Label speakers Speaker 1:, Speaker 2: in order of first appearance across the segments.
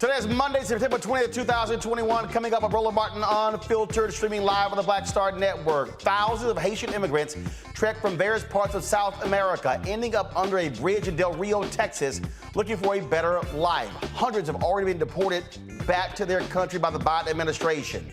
Speaker 1: Today is Monday, September 20th, 2021. Coming up, Roland Martin Unfiltered, streaming live on the Black Star Network. Thousands of Haitian immigrants trek from various parts of South America, ending up under a bridge in Del Rio, Texas, looking for a better life. Hundreds have already been deported back to their country by the Biden administration.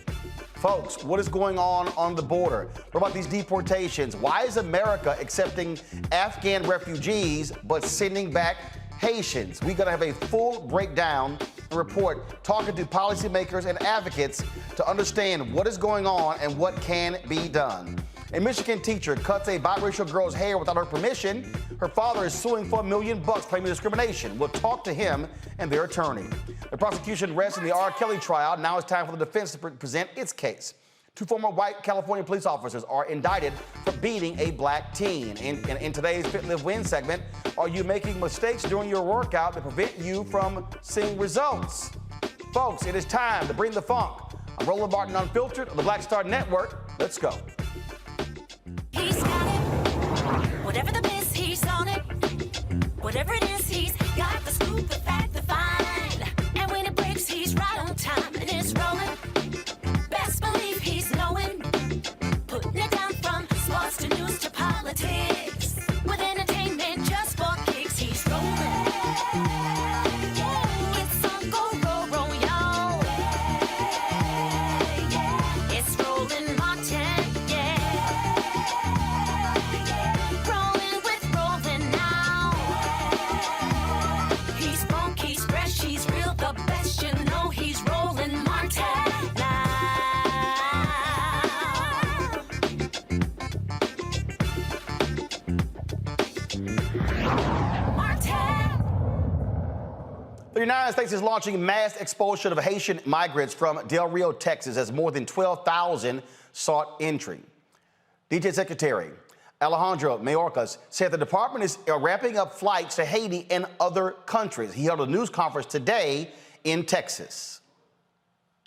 Speaker 1: Folks, what is going on the border? What about these deportations? Why is America accepting Afghan refugees but sending back Haitians? We're going to have a full breakdown and report talking to policymakers and advocates to understand what is going on and what can be done. A Michigan teacher cuts a biracial girl's hair without her permission. Her father is suing for $1 million claiming discrimination. We'll talk to him and their attorney. The prosecution rests in the R. Kelly trial. Now it's time for the defense to present its case. Two former white California police officers are indicted for beating a black teen. In today's Fit, Live, Win segment, are you making mistakes during your workout that prevent you from seeing results? Folks, it is time to bring the funk. I'm Roland Martin Unfiltered on the Black Star Network. Let's go.
Speaker 2: He's got it. Whatever the miss, he's on it. Whatever it is, he's got the scoop, the fact, the find. And when it breaks, he's right on time and it's rolling. Best believe he's knowing. Putting it down from sports to news to politics. With entertainment just for kicks, he's rolling. It's on go, roll, y'all. It's Roland Martin, rolling with Roland now. He's funky, he's fresh, he's real, the best, you know he's Roland Martin now.
Speaker 1: The United States is launching mass expulsion of Haitian migrants from Del Rio, Texas, as more than 12,000 sought entry. DJ Secretary Alejandro Mayorkas said the department is ramping up flights to Haiti and other countries. He held a news conference today in Texas.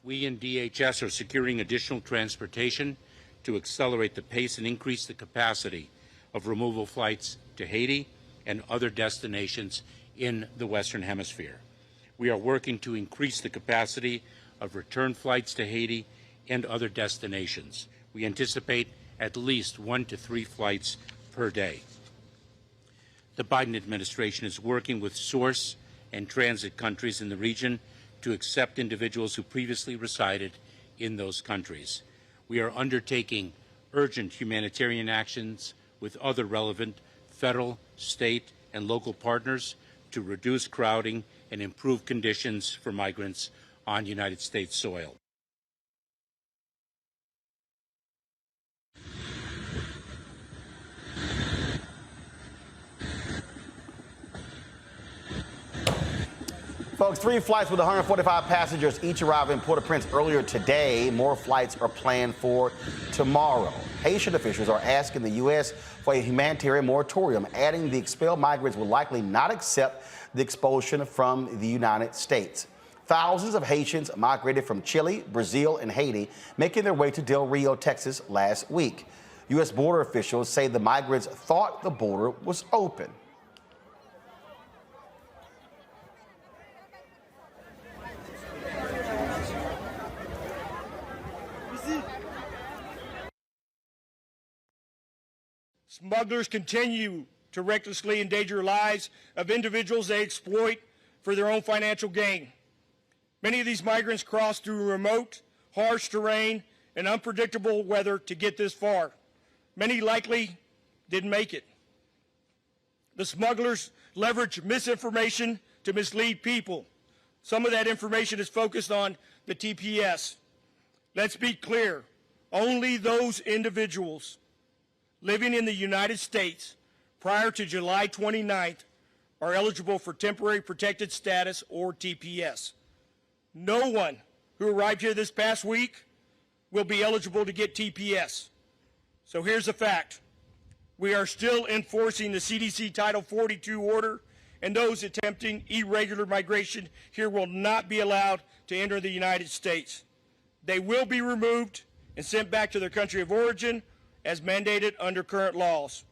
Speaker 3: We in DHS are securing additional transportation to accelerate the pace and increase the capacity of removal flights to Haiti and other destinations in the Western Hemisphere. We are working to increase the capacity of return flights to Haiti and other destinations. We anticipate at least 1 to 3 flights per day. The Biden administration is working with source and transit countries in the region to accept individuals who previously resided in those countries. We are undertaking urgent humanitarian actions with other relevant federal, state, and local partners to reduce crowding and improve conditions for migrants on United States soil.
Speaker 1: Folks, 3 flights with 145 passengers each arrived in Port-au-Prince earlier today. More flights are planned for tomorrow. Haitian officials are asking the U.S. for a humanitarian moratorium, adding the expelled migrants will likely not accept the expulsion from the United States. Thousands of Haitians migrated from Chile, Brazil, and Haiti, making their way to Del Rio, Texas last week. U.S. border officials say the migrants thought the border was open.
Speaker 4: Smugglers continue to recklessly endanger lives of individuals they exploit for their own financial gain. Many of these migrants cross through remote, harsh terrain and unpredictable weather to get this far. Many likely didn't make it. The smugglers leverage misinformation to mislead people. Some of that information is focused on the TPS. Let's be clear, only those individuals living in the United States prior to July 29th are eligible for temporary protected status or TPS. No one who arrived here this past week will be eligible to get TPS. So here's the fact. We are still enforcing the CDC Title 42 order, and those attempting irregular migration here will not be allowed to enter the United States. They will be removed and sent back to their country of origin as mandated under current laws.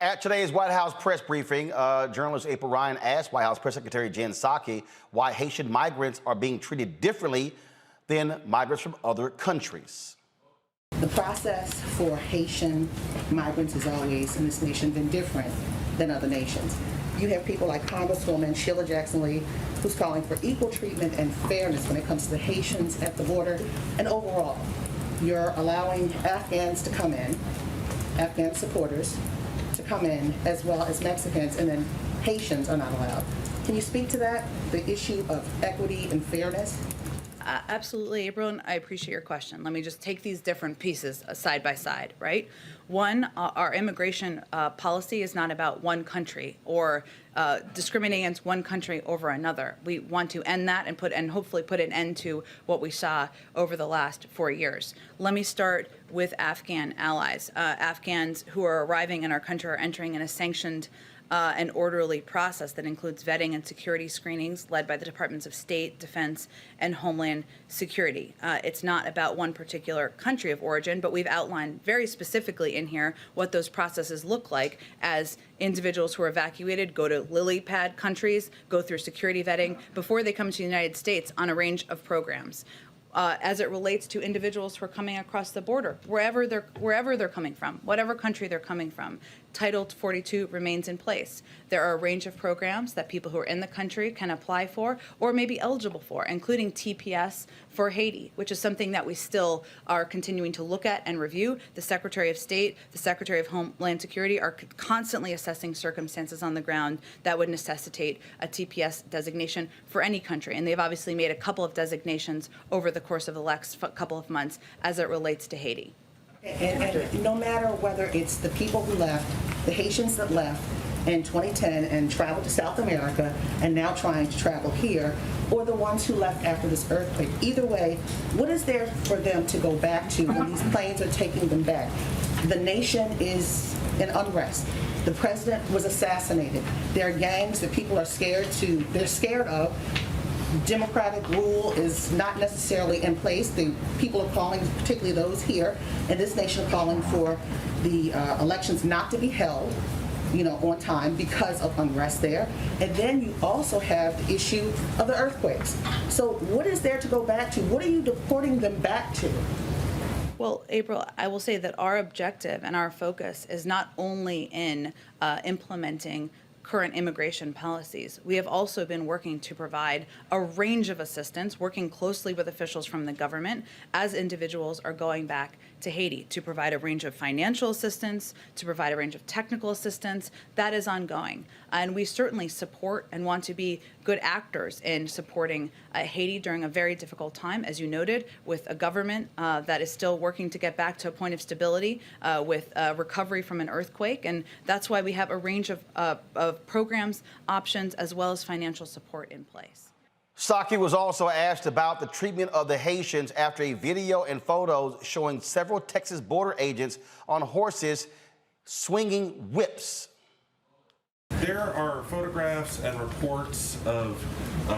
Speaker 1: At today's White House press briefing, journalist April Ryan asked White House Press Secretary Jen Psaki why Haitian migrants are being treated differently than migrants from other countries.
Speaker 5: The process for Haitian migrants has always in this nation been different than other nations. You have people like Congresswoman Sheila Jackson-Lee, who's calling for equal treatment and fairness when it comes to the Haitians at the border. And overall, you're allowing Afghans to come in, Afghan supporters to come in, as well as Mexicans, and then Haitians are not allowed. Can you speak to that, the issue of equity and fairness?
Speaker 6: Absolutely, April, and I appreciate your question. Let me just take these different pieces side by side, right? One, our immigration policy is not about one country or discriminating against one country over another. We want to end that and hopefully put an end to what we saw over the last 4 years. Let me start with Afghan allies. Afghans who are arriving in our country are entering in a sanctioned an orderly process that includes vetting and security screenings led by the Departments of State, Defense, and Homeland Security. It's not about one particular country of origin, but we've outlined very specifically in here what those processes look like as individuals who are evacuated go to lily pad countries, go through security vetting before they come to the United States on a range of programs. As it relates to individuals who are coming across the border, wherever they're coming from, whatever country they're coming from, Title 42 remains in place. There are a range of programs that people who are in the country can apply for or may be eligible for, including TPS for Haiti, which is something that we still are continuing to look at and review. The Secretary of State, the Secretary of Homeland Security are constantly assessing circumstances on the ground that would necessitate a TPS designation for any country. And they've obviously made a couple of designations over the course of the last couple of months as it relates to Haiti.
Speaker 5: And no matter whether it's the people who left, the Haitians that left in 2010 and traveled to South America and now trying to travel here, or the ones who left after this earthquake, either way, what is there for them to go back to when these planes are taking them back? The nation is in unrest. The president was assassinated. There are gangs that people are scared of. Democratic rule is not necessarily in place. The people are calling, particularly those here in this nation, are calling for the elections not to be held, on time because of unrest there. And then you also have the issue of the earthquakes. So what is there to go back to? What are you deporting them back to?
Speaker 6: Well, April, I will say that our objective and our focus is not only in implementing current immigration policies. We have also been working to provide a range of assistance, working closely with officials from the government as individuals are going back to Haiti, to provide a range of financial assistance, to provide a range of technical assistance. That is ongoing. And we certainly support and want to be good actors in supporting Haiti during a very difficult time, as you noted, with a government that is still working to get back to a point of stability with recovery from an earthquake. And that's why we have a range of programs, options, as well as financial support in place.
Speaker 1: Psaki was also asked about the treatment of the Haitians after a video and photos showing several Texas border agents on horses swinging whips.
Speaker 7: There are photographs and reports of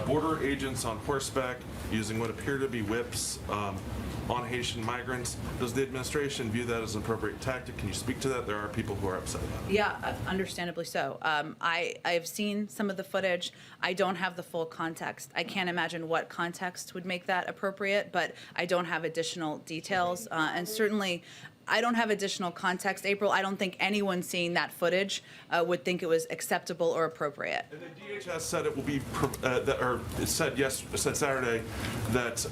Speaker 7: border agents on horseback using what appear to be whips on Haitian migrants. Does the administration view that as an appropriate tactic? Can you speak to that? There are people who are upset about it.
Speaker 6: Yeah, understandably so. I've seen some of the footage. I don't have the full context. I can't imagine what context would make that appropriate, but I don't have additional details. And certainly, I don't have additional context, April. I don't think anyone seeing that footage would think it was acceptable or appropriate.
Speaker 7: And the DHS said it will be, it said Saturday that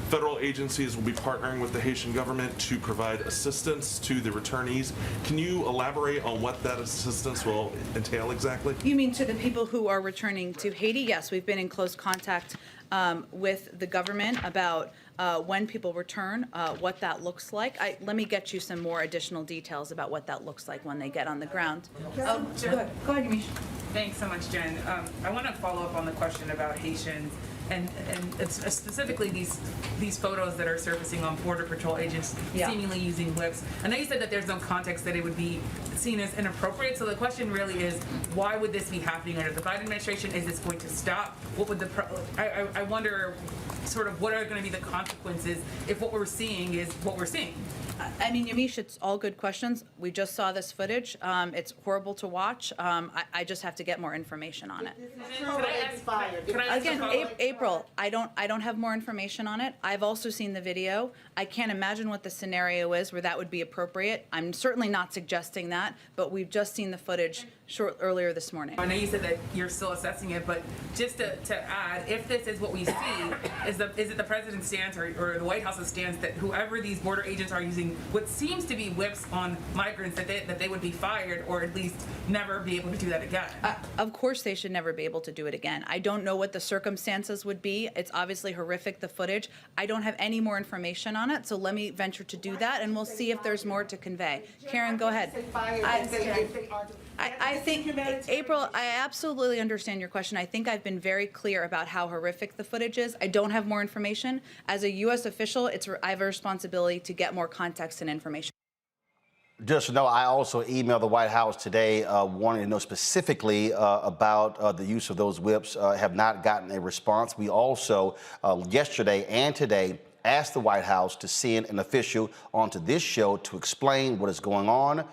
Speaker 7: federal agencies will be partnering with the Haitian government to provide assistance to the returnees. Can you elaborate on what that assistance will entail exactly?
Speaker 6: You mean to the people who are returning to Haiti? Yes, we've been in close contact with the government about when people return, what that looks like. Let me get you some more additional details about what that looks like when they get on the ground. Go ahead, Yamiche.
Speaker 8: Thanks so much, Jen. I want to follow up on the question about Haitians and it's specifically these photos that are surfacing on Border Patrol agents seemingly using whips. I know you said that there's no context that it would be seen as inappropriate, so the question really is, why would this be happening under the Biden administration? Is this going to stop? What would I wonder sort of what are going to be the consequences if what we're seeing is what we're seeing?
Speaker 6: I mean, Yamiche, it's all good questions. We just saw this footage. It's horrible to watch. I just have to get more information on it. Again, April, I don't have more information on it. I've also seen the video. I can't imagine what the scenario is where that would be appropriate. I'm certainly not suggesting that, but we've just seen the footage earlier this morning.
Speaker 8: I know you said that you're still assessing it, but just to add, if this is what we see, is it the president's stance or the White House's stance that whoever these border agents are using what seems to be whips on migrants, that they would be fired or at least never be able to do that again?
Speaker 6: Of course they should never be able to do it again. I don't know what the circumstances would be. It's obviously horrific, the footage. I don't have any more information on it, so let me venture to do that, and we'll see if there's more to convey. Karen, go ahead. I think, April, I absolutely understand your question. I think I've been very clear about how horrific the footage is. I don't have more information. As a U.S. official, I have a responsibility to get more context and information.
Speaker 1: Just to know, I also emailed the White House today wanting to know specifically about the use of those whips. Have not gotten a response. We also, yesterday and today, asked the White House to send an official onto this show to explain what is going on.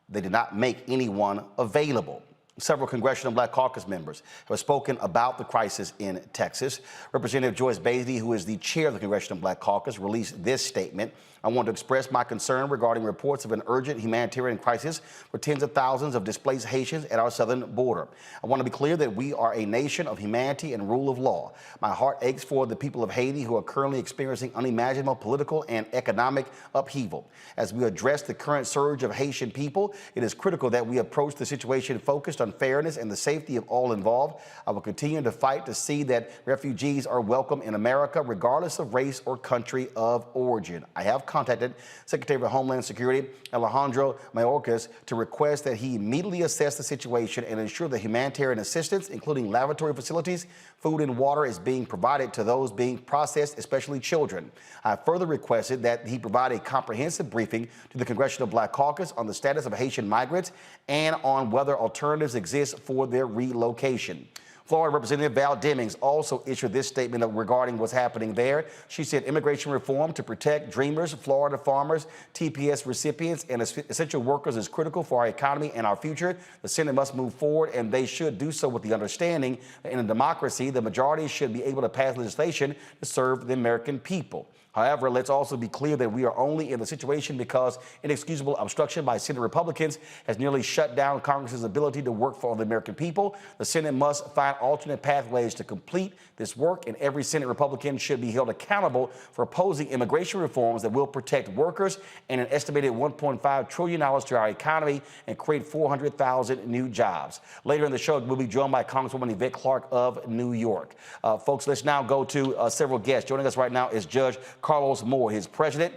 Speaker 1: They did not make anyone available. Several Congressional Black Caucus members have spoken about the crisis in Texas. Representative Joyce Beatty, who is the chair of the Congressional Black Caucus, released this statement. I want to express my concern regarding reports of an urgent humanitarian crisis for tens of thousands of displaced Haitians at our southern border. I want to be clear that we are a nation of humanity and rule of law. My heart aches for the people of Haiti who are currently experiencing unimaginable political and economic upheaval. As we address the current surge of Haitian people, it is critical that we approach the situation focused on fairness and the safety of all involved. I will continue to fight to see that refugees are welcome in America, regardless of race or country of origin. I have contacted Secretary of Homeland Security Alejandro Mayorkas to request that he immediately assess the situation and ensure that humanitarian assistance, including lavatory facilities, food and water, is being provided to those being processed, especially children. I further requested that he provide a comprehensive briefing to the Congressional Black Caucus on the status of Haitian migrants and on whether alternatives exist for their relocation. Florida Representative Val Demings also issued this statement regarding what's happening there. She said immigration reform to protect dreamers, Florida farmers, TPS recipients, and essential workers is critical for our economy and our future. The Senate must move forward, and they should do so with the understanding that in a democracy, the majority should be able to pass legislation to serve the American people. However, let's also be clear that we are only in the situation because inexcusable obstruction by Senate Republicans has nearly shut down Congress's ability to work for the American people. The Senate must find alternate pathways to complete this work, and every Senate Republican should be held accountable for opposing immigration reforms that will protect workers and an estimated $1.5 trillion to our economy and create 400,000 new jobs. Later in the show, we'll be joined by Congresswoman Yvette Clarke of New York. Folks, let's now go to several guests. Joining us right now is Judge Carlos Moore, his president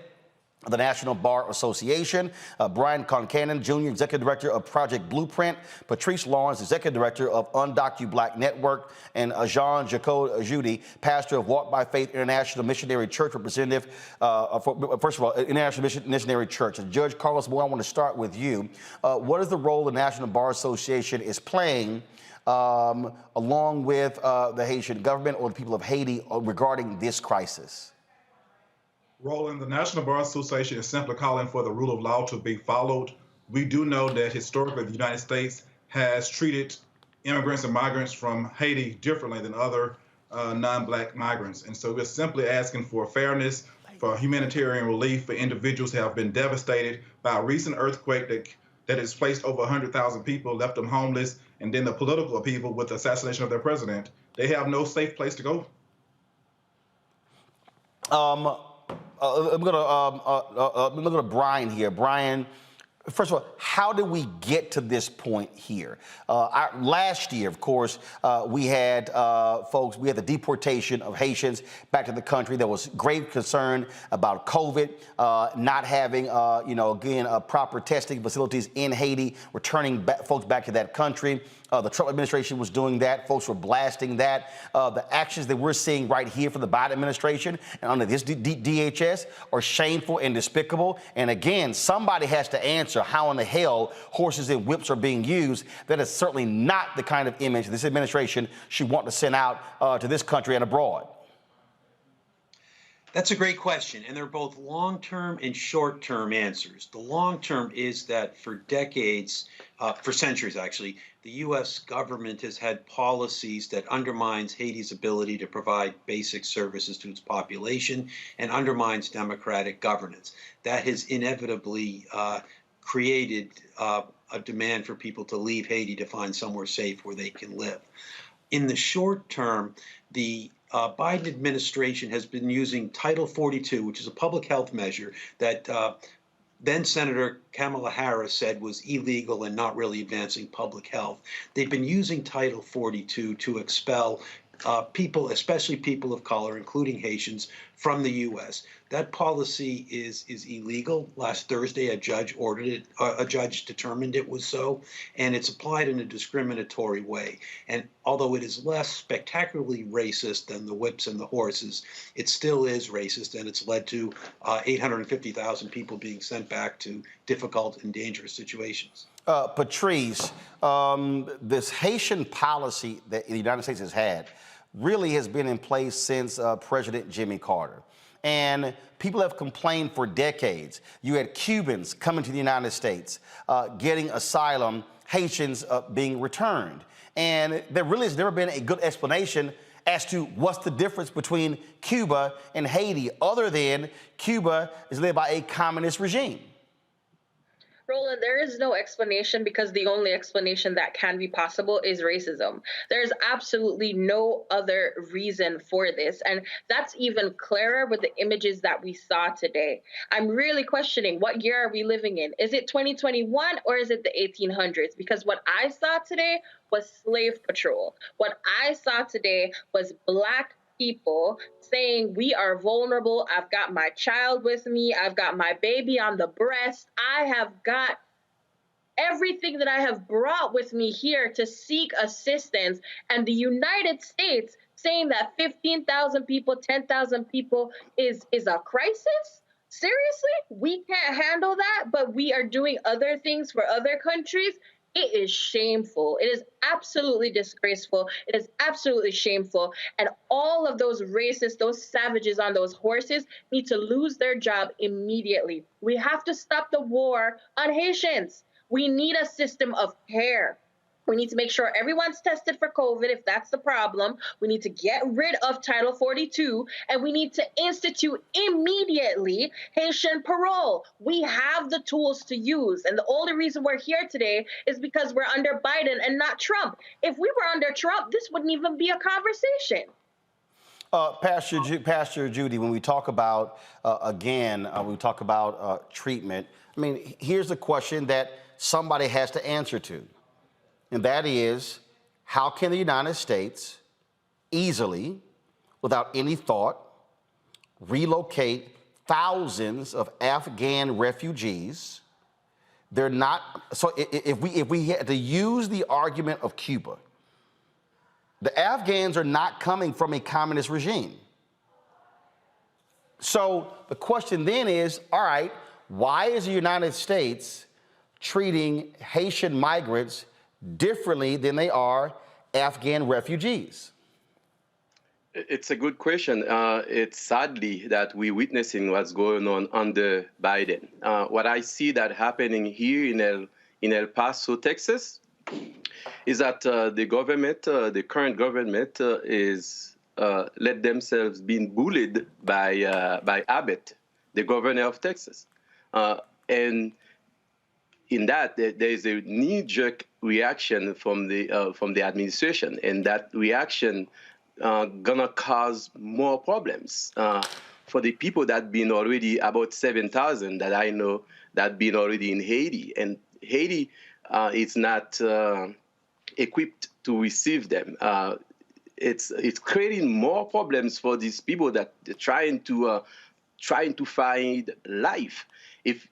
Speaker 1: of the National Bar Association, Brian Concanon, Jr., Executive Director of Project Blueprint, Patrice Lawrence, Executive Director of Undocu Black Network, and Jean-Jacques Judy, pastor of Walk by Faith International Missionary Church, representative first of all, International Missionary Church. Judge Carlos Moore, I want to start with you. What is the role the National Bar Association is playing along with the Haitian government or the people of Haiti regarding this crisis?
Speaker 9: Roland, the National Bar Association is simply calling for the rule of law to be followed. We do know that historically the United States has treated immigrants and migrants from Haiti differently than other non-Black migrants. And so we're simply asking for fairness, for humanitarian relief for individuals who have been devastated by a recent earthquake that has placed over 100,000 people, left them homeless, and then the political upheaval with the assassination of their president. They have no safe place to go.
Speaker 1: I'm going to go to Brian here. Brian, first of all, how did we get to this point here? Last year, of course, we had we had the deportation of Haitians back to the country. There was grave concern about COVID, not having, proper testing facilities in Haiti, returning folks back to that country. The Trump administration was doing that. Folks were blasting that. The actions that we're seeing right here from the Biden administration and under this DHS are shameful and despicable. And again, somebody has to answer how in the hell horses and whips are being used. That is certainly not the kind of image this administration should want to send out to this country and abroad.
Speaker 10: That's a great question, and they're both long-term and short-term answers. The long-term is that for decades, for centuries actually, the U.S. government has had policies that undermines Haiti's ability to provide basic services to its population and undermines democratic governance. That has inevitably created a demand for people to leave Haiti to find somewhere safe where they can live. In the short term, the Biden administration has been using Title 42, which is a public health measure that then Senator Kamala Harris said was illegal and not really advancing public health. They've been using Title 42 to expel people, especially people of color, including Haitians, from the U.S. That policy is illegal. Last Thursday, a judge ordered it. A judge determined it was so, and it's applied in a discriminatory way. And although it is less spectacularly racist than the whips and the horses, it still is racist, and it's led to 850,000 people being sent back to difficult and dangerous situations.
Speaker 1: Patrice, this Haitian policy that the United States has had really has been in place since President Jimmy Carter. And people have complained for decades. You had Cubans coming to the United States, getting asylum, Haitians being returned. And there really has never been a good explanation as to what's the difference between Cuba and Haiti, other than Cuba is led by a communist regime.
Speaker 11: Roland, there is no explanation because the only explanation that can be possible is racism. There's absolutely no other reason for this. And that's even clearer with the images that we saw today. I'm really questioning, what year are we living in? Is it 2021 or is it the 1800s? Because what I saw today was slave patrol. What I saw today was Black people saying we are vulnerable. I've got my child with me. I've got my baby on the breast. I have got everything that I have brought with me here to seek assistance. And the United States saying that 15,000 people, 10,000 people is a crisis? Seriously? We can't handle that, but we are doing other things for other countries? It is shameful. It is absolutely disgraceful. It is absolutely shameful. And all of those racists, those savages on those horses need to lose their job immediately. We have to stop the war on Haitians. We need a system of care. We need to make sure everyone's tested for COVID if that's the problem. We need to get rid of Title 42, and we need to institute immediately Haitian parole. We have the tools to use, and the only reason we're here today is because we're under Biden and not Trump. If we were under Trump, this wouldn't even be a conversation.
Speaker 1: Pastor Judy, when we talk about, we talk about treatment, I mean, here's the question that somebody has to answer to. And that is, how can the United States easily, without any thought, relocate thousands of Afghan refugees? They're not, so if we had to use the argument of Cuba, the Afghans are not coming from a communist regime. So the question then is, all right, why is the United States treating Haitian migrants differently than they are Afghan refugees?
Speaker 12: It's a good question. It's sadly that we're witnessing what's going on under Biden. What I see that happening here in El Paso, Texas, is that the government, the current government, is let themselves being bullied by Abbott, the governor of Texas, and in that, there is a knee-jerk reaction from the administration, and that reaction gonna cause more problems for the people that been already about 7,000 that I know that been already in Haiti, and Haiti is not equipped to receive them. It's creating more problems for these people that are trying to find life.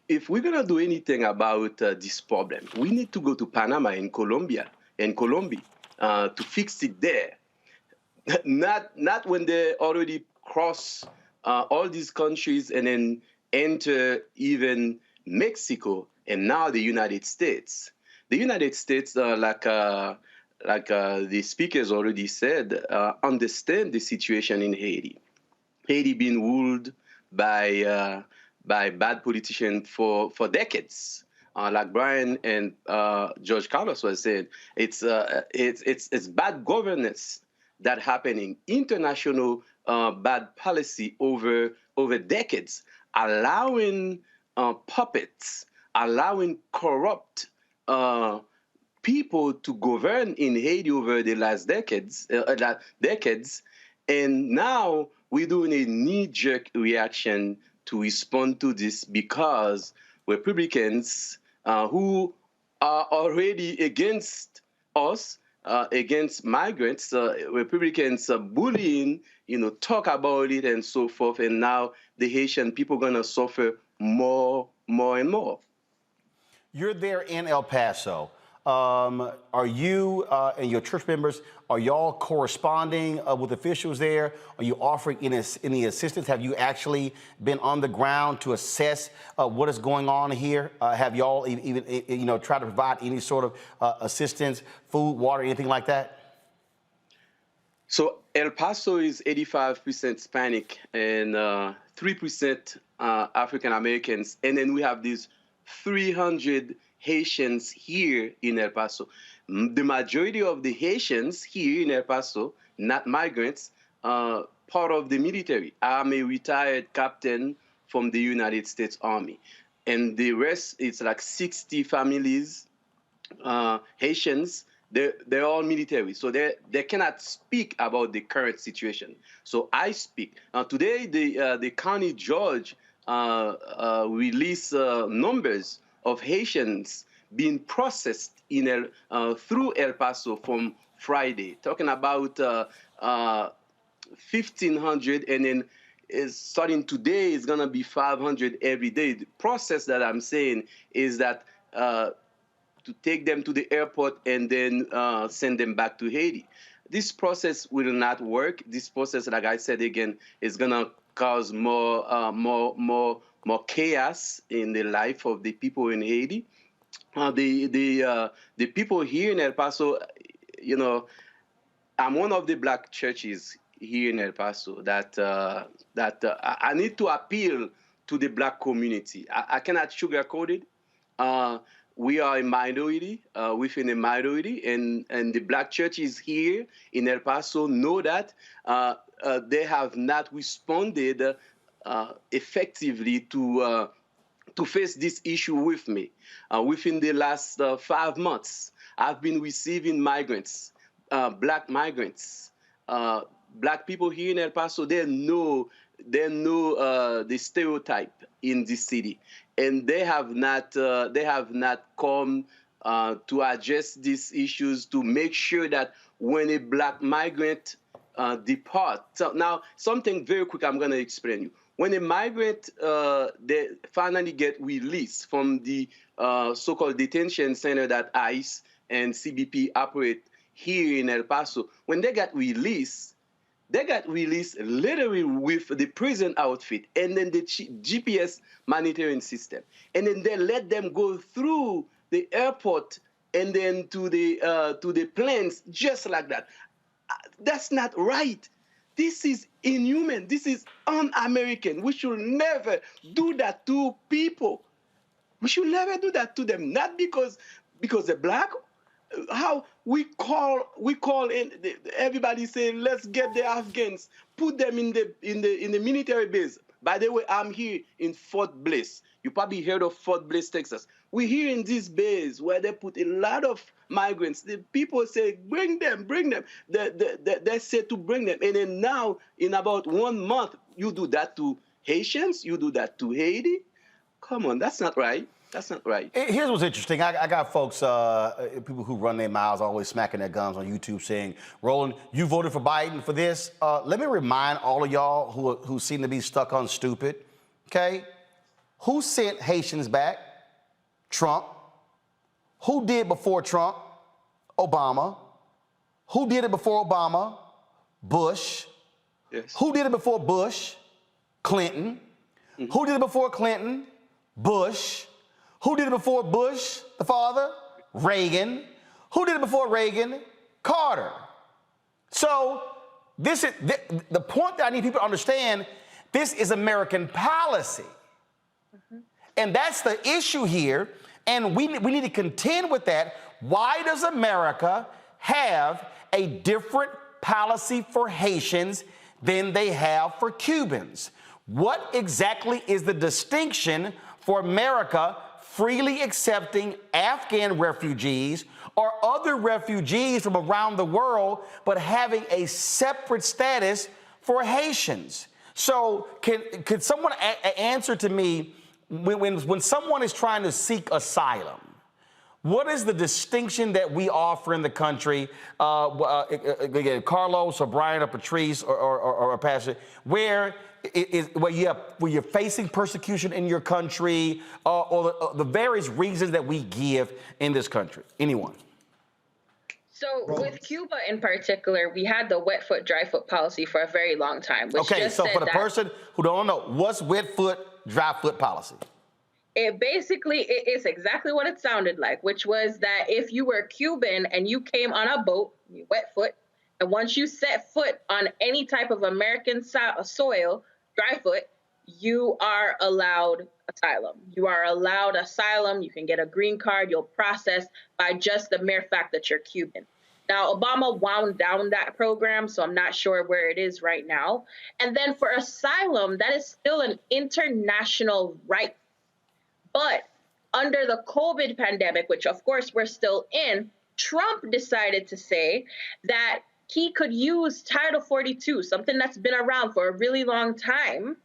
Speaker 12: If we're gonna do anything about this problem, we need to go to Panama and Colombia to fix it there. Not when they already cross all these countries and then enter even Mexico and now the United States. The United States, like the speakers already said, understand the situation in Haiti. Haiti been ruled by bad politicians for decades. Like Brian and George Carlos was saying, it's bad governance that happening, international bad policy over decades, allowing puppets, allowing corrupt people to govern in Haiti over the last decades, and now we're doing a knee-jerk reaction to respond to this because Republicans who are already against us, against migrants, Republicans bullying, talk about it and so forth, and now the Haitian people gonna suffer more and more.
Speaker 1: You're there in El Paso. Are you and your church members, are y'all corresponding with officials there? Are you offering any assistance? Have you actually been on the ground to assess what is going on here? Have y'all even tried to provide any sort of assistance, food, water, anything like that?
Speaker 12: So El Paso is 85% Hispanic and 3% African Americans, and then we have these 300 Haitians here in El Paso. The majority of the Haitians here in El Paso, not migrants, part of the military. I'm a retired captain from the United States Army. And the rest, it's like 60 families, Haitians, they're all military. So they cannot speak about the current situation. So I speak. Today, the county judge released numbers of Haitians being processed in through El Paso from Friday, talking about 1,500, and then starting today is gonna be 500 every day. The process that I'm saying is that to take them to the airport and then send them back to Haiti. This process will not work. This process, like I said again, is gonna cause more chaos in the life of the people in Haiti. The people here in El Paso, I'm one of the black churches here in El Paso that I need to appeal to the black community. I cannot sugarcoat it. We are a minority within a minority, and the black churches here in El Paso know that they have not responded effectively to face this issue with me. Within the last 5 months, I've been receiving migrants, black migrants, black people here in El Paso. They know the stereotype in this city, and they have not come to address these issues to make sure that when a black migrant depart. So now, something very quick I'm going to explain you. When a migrant they finally get released from the so-called detention center that ICE and CBP operate here in El Paso, when they got released literally with the prison outfit and then the GPS monitoring system. And then they let them go through the airport and then to the planes just like that. That's not right. This is inhuman. This is un-American. We should never do that to people. We should never do that to them. Not because they're black. How we call in everybody saying, let's get the Afghans, put them in the military base. By the way, I'm here in Fort Bliss. You probably heard of Fort Bliss, Texas. We're here in this base where they put a lot of migrants. The people say, bring them. They say to bring them. And then now, in about 1 month, you do that to Haitians, you do that to Haiti. Come on, that's not right. That's not right.
Speaker 1: Here's what's interesting. I got folks, people who run their mouths, always smacking their guns on YouTube saying, Roland, you voted for Biden for this. Let me remind all of y'all who seem to be stuck on stupid, okay? Who sent Haitians back? Trump. Who did before Trump? Obama. Who did it before Obama? Bush.
Speaker 12: Yes.
Speaker 1: Who did it before Bush? Clinton. Mm-hmm. Who did it before Clinton? Bush. Who did it before Bush, the father? Reagan. Who did it before Reagan? Carter. So this is the point that I need people to understand. This is American policy. And that's the issue here. And we need to contend with that. Why does America have a different policy for Haitians than they have for Cubans? What exactly is the distinction for America freely accepting Afghan refugees or other refugees from around the world, but having a separate status for Haitians? So could someone answer to me, when someone is trying to seek asylum, what is the distinction that we offer in the country, Carlos or Brian or Patrice or Pastor, where you're facing persecution in your country, or the various reasons that we give in this country? Anyone?
Speaker 11: So with Cuba in particular, we had the wet foot, dry foot policy for a very long time. Which
Speaker 1: Okay,
Speaker 11: just
Speaker 1: so
Speaker 11: said
Speaker 1: for the
Speaker 11: that
Speaker 1: person who don't know, what's wet foot, dry foot policy?
Speaker 11: it is exactly what it sounded like, which was that if you were Cuban and you came on a boat, you wet foot, and once you set foot on any type of American soil, dry foot, you are allowed asylum. You are allowed asylum. You can get a green card. You'll process by just the mere fact that you're Cuban. Now, Obama wound down that program, so I'm not sure where it is right now. And then for asylum, that is still an international right. But under the COVID pandemic, which of course we're still in, Trump decided to say that he could use Title 42, something that's been around for a really long time.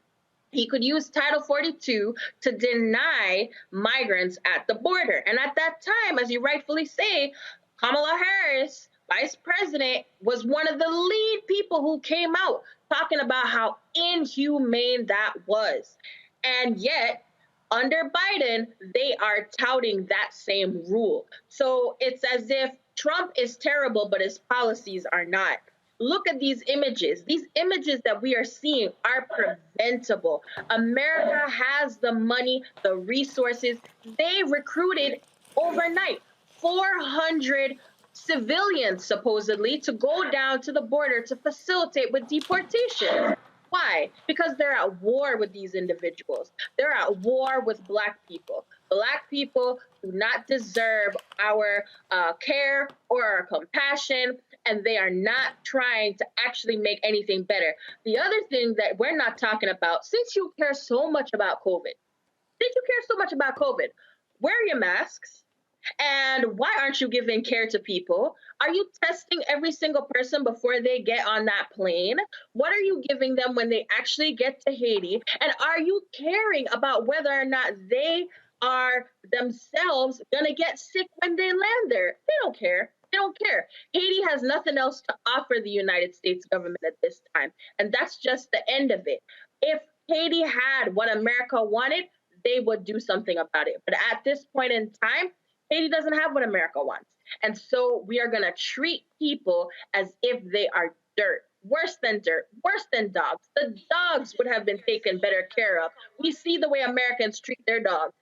Speaker 11: He could use Title 42 to deny migrants at the border. And at that time, as you rightfully say, Kamala Harris, Vice President, was one of the lead people who came out talking about how inhumane that was. And yet, under Biden, they are touting that same rule. So it's as if Trump is terrible, but his policies are not. Look at these images. These images that we are seeing are preventable. America has the money, the resources. They recruited overnight 400 civilians, supposedly, to go down to the border to facilitate with deportation. Why? Because they're at war with these individuals. They're at war with Black people. Black people do not deserve our care or our compassion, and they are not trying to actually make anything better. The other thing that we're not talking about, since you care so much about COVID, wear your masks. And why aren't you giving care to people? Are you testing every single person before they get on that plane? What are you giving them when they actually get to Haiti? And are you caring about whether or not they are themselves going to get sick when they land there? They don't care. They don't care. Haiti has nothing else to offer the United States government at this time. And that's just the end of it. If Haiti had what America wanted, they would do something about it. But at this point in time, Haiti doesn't have what America wants. And so we are going to treat people as if they are dirt. Worse than dirt, worse than dogs. The dogs would have been taken better care of. We see the way Americans treat their dogs.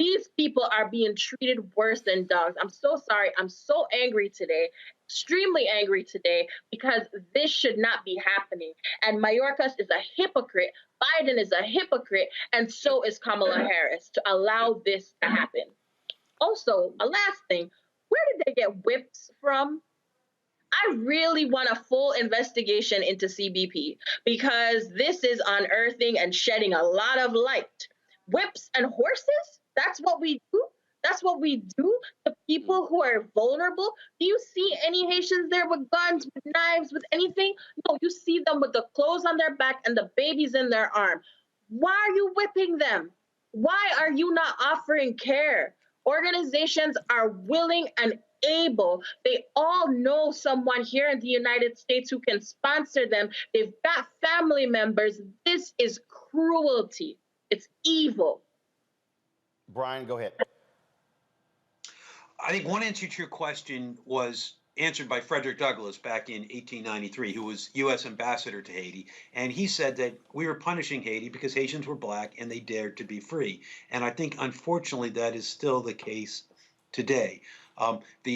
Speaker 11: These people are being treated worse than dogs. I'm so sorry. I'm so angry today, extremely angry today, because this should not be happening. And Mayorkas is a hypocrite. Biden is a hypocrite. And so is Kamala Harris to allow this to happen. Also, a last thing, where did they get whips from? I really want a full investigation into CBP, because this is unearthing and shedding a lot of light. Whips and horses? That's what we do? That's what we do to people who are vulnerable? Do you see any Haitians there with guns, with knives, with anything? No, you see them with the clothes on their back and the babies in their arm. Why are you whipping them? Why are you not offering care? Organizations are willing and able. They all know someone here in the United States who can sponsor them. They've got family members. This is cruelty. It's evil.
Speaker 1: Brian, go ahead.
Speaker 10: I think one answer to your question was answered by Frederick Douglass back in 1893, who was U.S. ambassador to Haiti. And he said that we were punishing Haiti because Haitians were Black and they dared to be free. And I think, unfortunately, that is still the case today.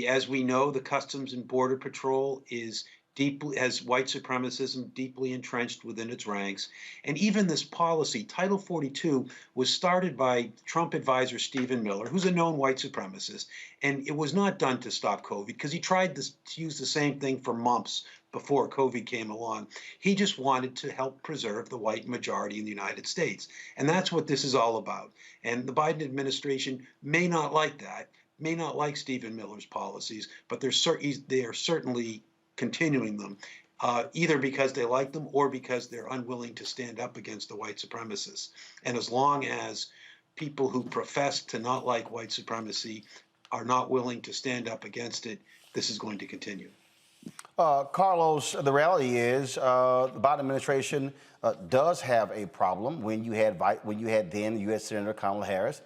Speaker 10: As we know, the Customs and Border Patrol is deeply has white supremacism deeply entrenched within its ranks. And even this policy, Title 42, was started by Trump advisor Stephen Miller, who's a known white supremacist. And it was not done to stop COVID, because he tried to use the same thing for mumps before COVID came along. He just wanted to help preserve the white majority in the United States. And that's what this is all about. And the Biden administration may not like that, may not like Stephen Miller's policies, but they are certainly continuing them, either because they like them or because they're unwilling to stand up against the white supremacists. And as long as people who profess to not like white supremacy are not willing to stand up against it, this is going to continue.
Speaker 1: Carlos, the reality is the Biden administration does have a problem. When you had then U.S. Senator Kamala Harris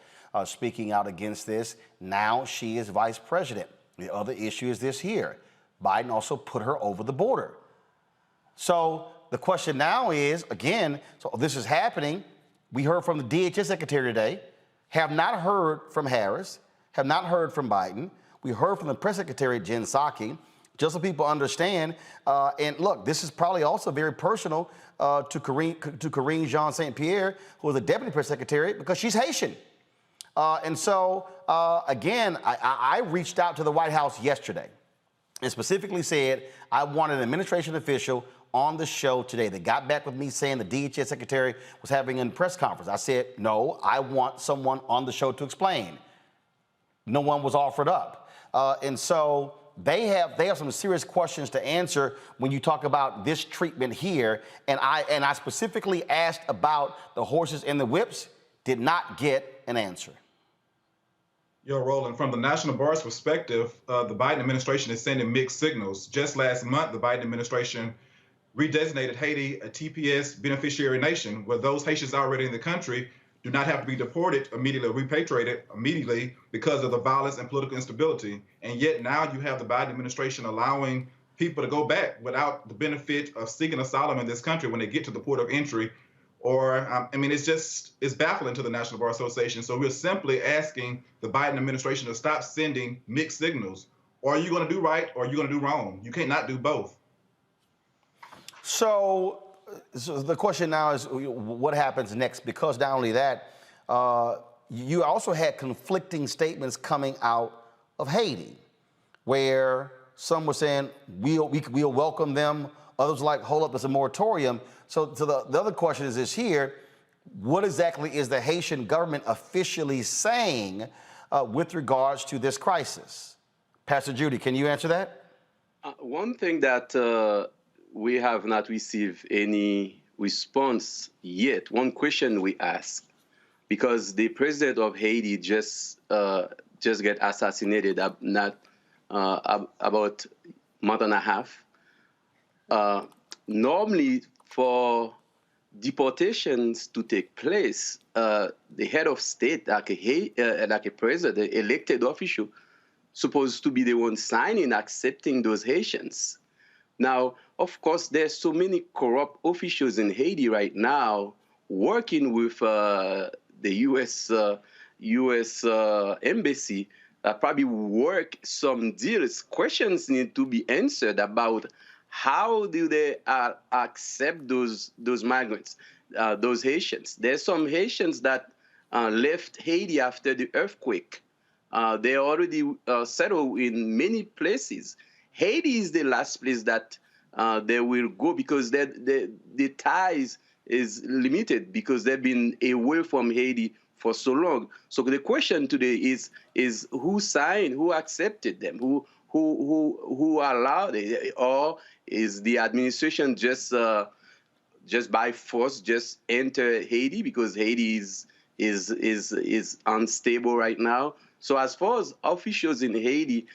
Speaker 1: speaking out against this, now she is vice president. The other issue is this here. Biden also put her over the border. So the question now is, again, so this is happening. We heard from the DHS secretary today, have not heard from Harris, have not heard from Biden. We heard from the press secretary, Jen Psaki, just so people understand. And look, this is probably also very personal to Karine Jean St. Pierre, who is the deputy press secretary, because she's Haitian. And so, again, I reached out to the White House yesterday and specifically said I wanted an administration official on the show today. They got back with me saying the DHS secretary was having a press conference. I said, no, I want someone on the show to explain. No one was offered up. And so they have some serious questions to answer when you talk about this treatment here. And I specifically asked about the horses and the whips, did not get an answer.
Speaker 9: Yo, Roland, from the National Bar's perspective, the Biden administration is sending mixed signals. Just last month, the Biden administration redesignated Haiti a TPS beneficiary nation, where those Haitians already in the country do not have to be deported immediately, repatriated immediately because of the violence and political instability. And yet now you have the Biden administration allowing people to go back without the benefit of seeking asylum in this country when they get to the port of entry. Or, it's baffling to the National Bar Association. So we're simply asking the Biden administration to stop sending mixed signals. Or are you going to do right or are you going to do wrong? You can't not do both.
Speaker 1: So the question now is what happens next? Because not only that, you also had conflicting statements coming out of Haiti, where some were saying we'll welcome them. Others were like, hold up, it's a moratorium. So the other question is this here, what exactly is the Haitian government officially saying with regards to this crisis? Pastor Judy, can you answer that?
Speaker 12: One thing that we have not received any response yet, one question we asked, because the president of Haiti just get assassinated about a month and a half. Normally, for deportations to take place, the head of state, like a president, elected official, supposed to be the one signing, accepting those Haitians. Now, of course, there's so many corrupt officials in Haiti right now working with the U.S. embassy. Probably work some deals. Questions need to be answered about how do they accept those migrants, those Haitians. There's some Haitians that left Haiti after the earthquake. They already settled in many places. Haiti is the last place that they will go because the ties is limited because they've been away from Haiti for so long. So the question today is who signed, who accepted them, who allowed it, or is the administration just by force just enter Haiti because Haiti is unstable right now? So as far as officials in Haiti,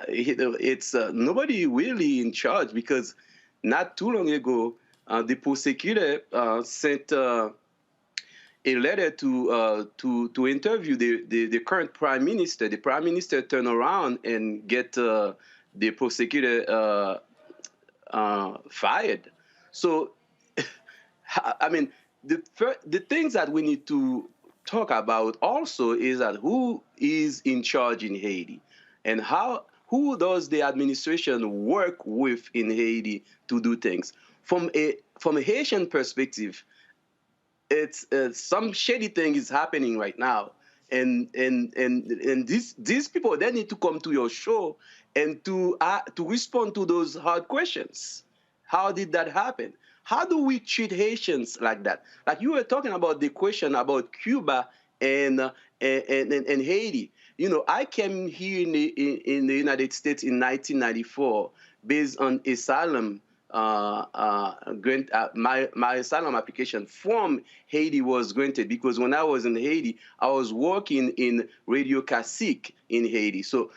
Speaker 12: it's nobody really in charge because not too long ago, the prosecutor sent a letter to interview the current prime minister. The prime minister turned around and get the prosecutor fired. So, I mean, the things that we need to talk about also is that who is in charge in Haiti, and who does the administration work with in Haiti to do things? From a Haitian perspective, it's some shady thing is happening right now, and these people, they need to come to your show and to respond to those hard questions. How did that happen? How do we treat Haitians like that? Like you were talking about the question about Cuba and Haiti. You know, I came here in the United States in 1994 based on asylum. My asylum application from Haiti was granted because when I was in Haiti, I was working in Radio Classique in Haiti. So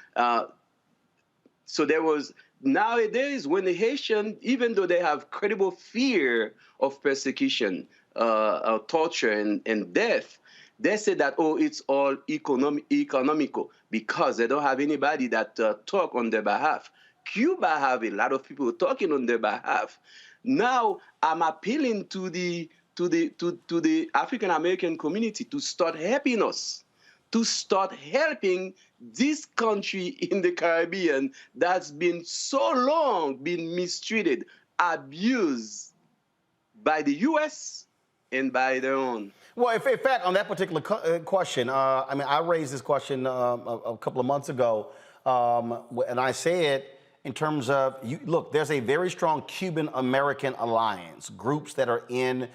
Speaker 12: there was, nowadays, when the Haitian, even though they have credible fear of persecution, torture, and death, they say that, oh, it's all economical because they don't have anybody that talk on their behalf. Cuba have a lot of people talking on their behalf. Now I'm appealing to the African American community to start helping us, to start helping this country in the Caribbean that's been so long been mistreated, abused by the U.S. and by their own.
Speaker 1: Well, in fact, on that particular question, I mean, I raised this question a couple of months ago, and I said, in terms of, look, there's a very strong Cuban-American alliance, groups that are in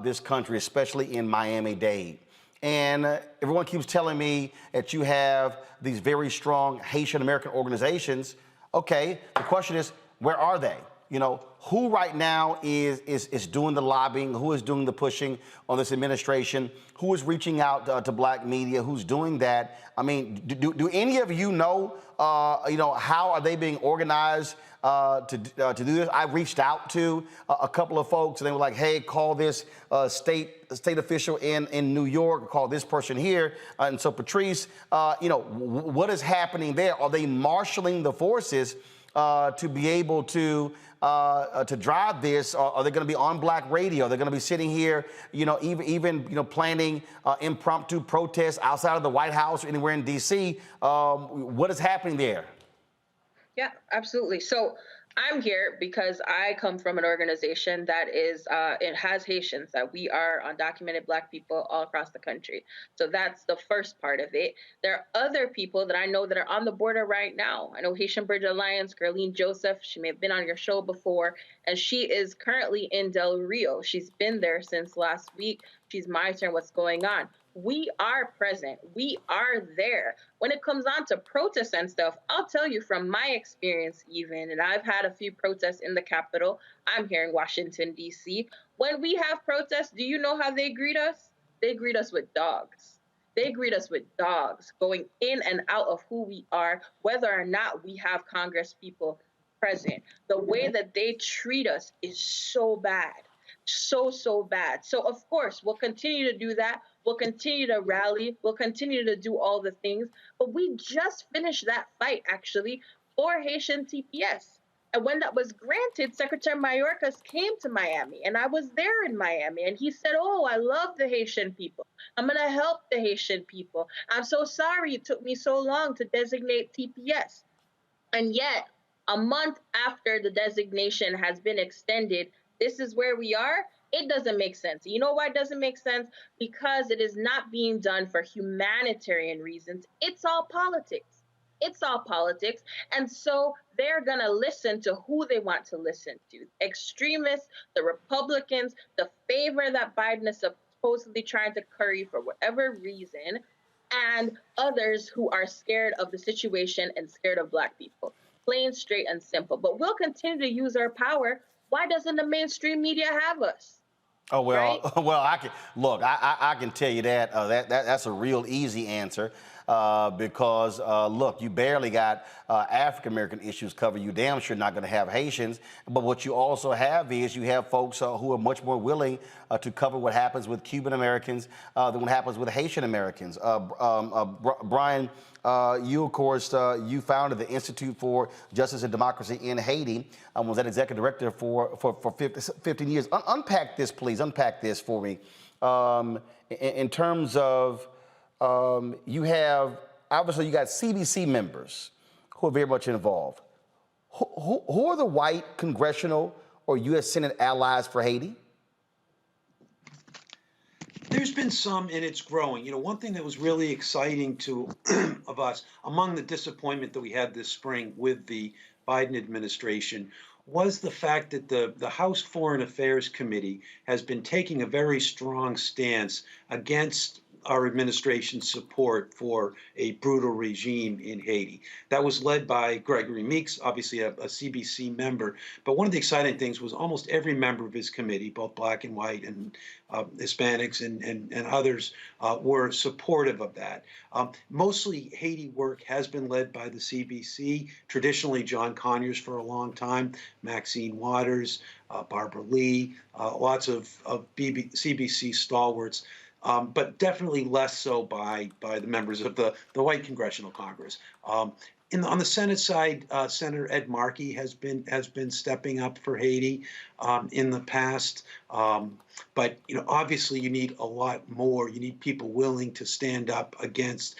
Speaker 1: this country, especially in Miami-Dade. And everyone keeps telling me that you have these very strong Haitian-American organizations. Okay, the question is, where are they? You know, who right now is doing the lobbying? Who is doing the pushing on this administration? Who is reaching out to black media? Who's doing that? I mean, do any of you know, how are they being organized to do this? I reached out to a couple of folks, and they were like, hey, call this state official in New York, call this person here. And so, Patrice, what is happening there? Are they marshaling the forces to be able to drive this? Are they going to be on black radio? They're going to be sitting here, even planning impromptu protests outside of the White House or anywhere in D.C. What is happening there?
Speaker 11: Yeah, absolutely. So I'm here because I come from an organization that it has Haitians, that we are undocumented black people all across the country. So that's the first part of it. There are other people that I know that are on the border right now. I know Haitian Bridge Alliance, Gerline Joseph, she may have been on your show before, and she is currently in Del Rio. She's been there since last week. She's monitoring what's going on. We are present. We are there. When it comes on to protests and stuff, I'll tell you from my experience even, and I've had a few protests in the Capitol. I'm here in Washington, D.C. When we have protests, do you know how they greet us? They greet us with dogs. They greet us with dogs going in and out of who we are, whether or not we have Congress people present. The way that they treat us is so bad. So bad. So, of course, we'll continue to do that. We'll continue to rally. We'll continue to do all the things. But we just finished that fight, actually, for Haitian TPS. And when that was granted, Secretary Mayorkas came to Miami, and I was there in Miami, and he said, oh, I love the Haitian people. I'm going to help the Haitian people. I'm so sorry it took me so long to designate TPS. And yet, a month after the designation has been extended, this is where we are. It doesn't make sense. You know why it doesn't make sense? Because it is not being done for humanitarian reasons. It's all politics. It's all politics. And so they're going to listen to who they want to listen to. Extremists, the Republicans, the favor that Biden is supposedly trying to curry for whatever reason, and others who are scared of the situation and scared of black people. Plain, straight, and simple. But we'll continue to use our power. Why doesn't the mainstream media have us?
Speaker 1: Oh, well,
Speaker 11: Right?
Speaker 1: well, I can tell you that's a real easy answer because, look, you barely got African-American issues covered. You damn sure not going to have Haitians. But what you also have is you have folks who are much more willing to cover what happens with Cuban Americans than what happens with Haitian Americans. Brian, you, of course, you founded the Institute for Justice and Democracy in Haiti, was that executive director for 15 years. Unpack this, please. Unpack this for me. In terms of, you have, obviously, you got CBC members who are very much involved. Who are the white congressional or U.S. Senate allies for Haiti?
Speaker 10: There's been some, and it's growing. You know, one thing that was really exciting to of us, among the disappointment that we had this spring with the Biden administration, was the fact that the House Foreign Affairs Committee has been taking a very strong stance against our administration's support for a brutal regime in Haiti. That was led by Gregory Meeks, obviously a CBC member. But one of the exciting things was almost every member of his committee, both black and white and Hispanics and others, were supportive of that. Mostly Haiti work has been led by the CBC, traditionally John Conyers for a long time, Maxine Waters, Barbara Lee, lots of CBC stalwarts. But definitely less so by the members of the white Congressional Congress. On the Senate side, Senator Ed Markey has been stepping up for Haiti in the past. But you know, obviously, you need a lot more. You need people willing to stand up against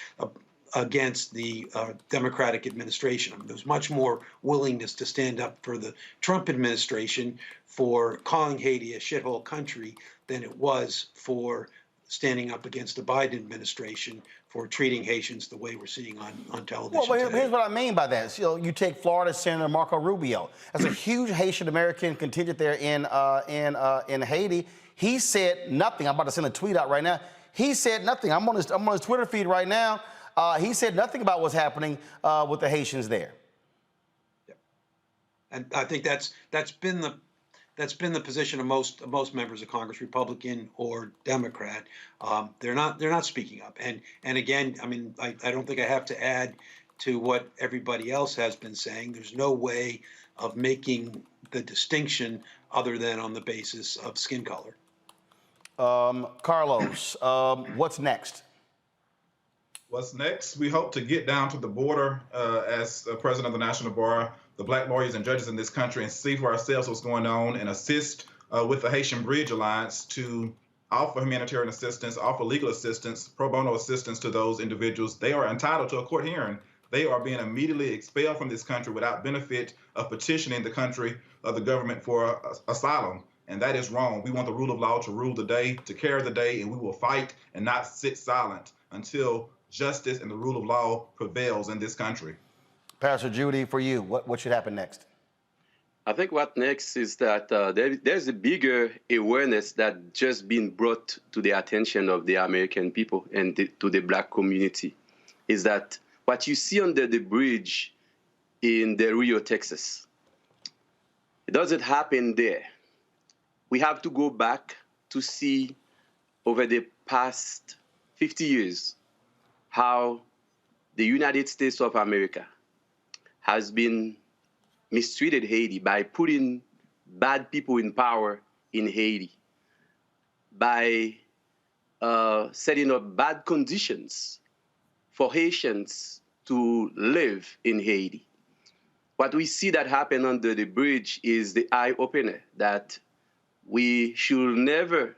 Speaker 10: the Democratic administration. I mean, there's much more willingness to stand up for the Trump administration for calling Haiti a shithole country than it was for standing up against the Biden administration for treating Haitians the way we're seeing on television.
Speaker 1: Well, here's what I mean by that. So, you take Florida Senator Marco Rubio. That's a huge Haitian American contingent there in Haiti. He said nothing. I'm about to send a tweet out right now. He said nothing. I'm on his Twitter feed right now. He said nothing about what's happening with the Haitians there.
Speaker 10: Yeah. And I think that's been the position of most members of Congress, Republican or Democrat. They're not speaking up. And again, I mean, I don't think I have to add to what everybody else has been saying. There's no way of making the distinction other than on the basis of skin color.
Speaker 1: Carlos, what's next?
Speaker 9: What's next? We hope to get down to the border as president of the National Bar, the black lawyers and judges in this country, and see for ourselves what's going on and assist with the Haitian Bridge Alliance to offer humanitarian assistance, offer legal assistance, pro bono assistance to those individuals. They are entitled to a court hearing. They are being immediately expelled from this country without benefit of petitioning the country of the government for asylum. And that is wrong. We want the rule of law to rule the day, to carry the day, and we will fight and not sit silent until justice and the rule of law prevails in this country.
Speaker 1: Pastor Judy, for you, what should happen next?
Speaker 12: I think what next is that there's a bigger awareness that just been brought to the attention of the American people and to the black community, is that what you see under the bridge in Del Rio, Texas, it doesn't happen there. We have to go back to see over the past 50 years how the United States of America has been mistreated Haiti by putting bad people in power in Haiti, by setting up bad conditions for Haitians to live in Haiti. What we see that happen under the bridge is the eye-opener that we should never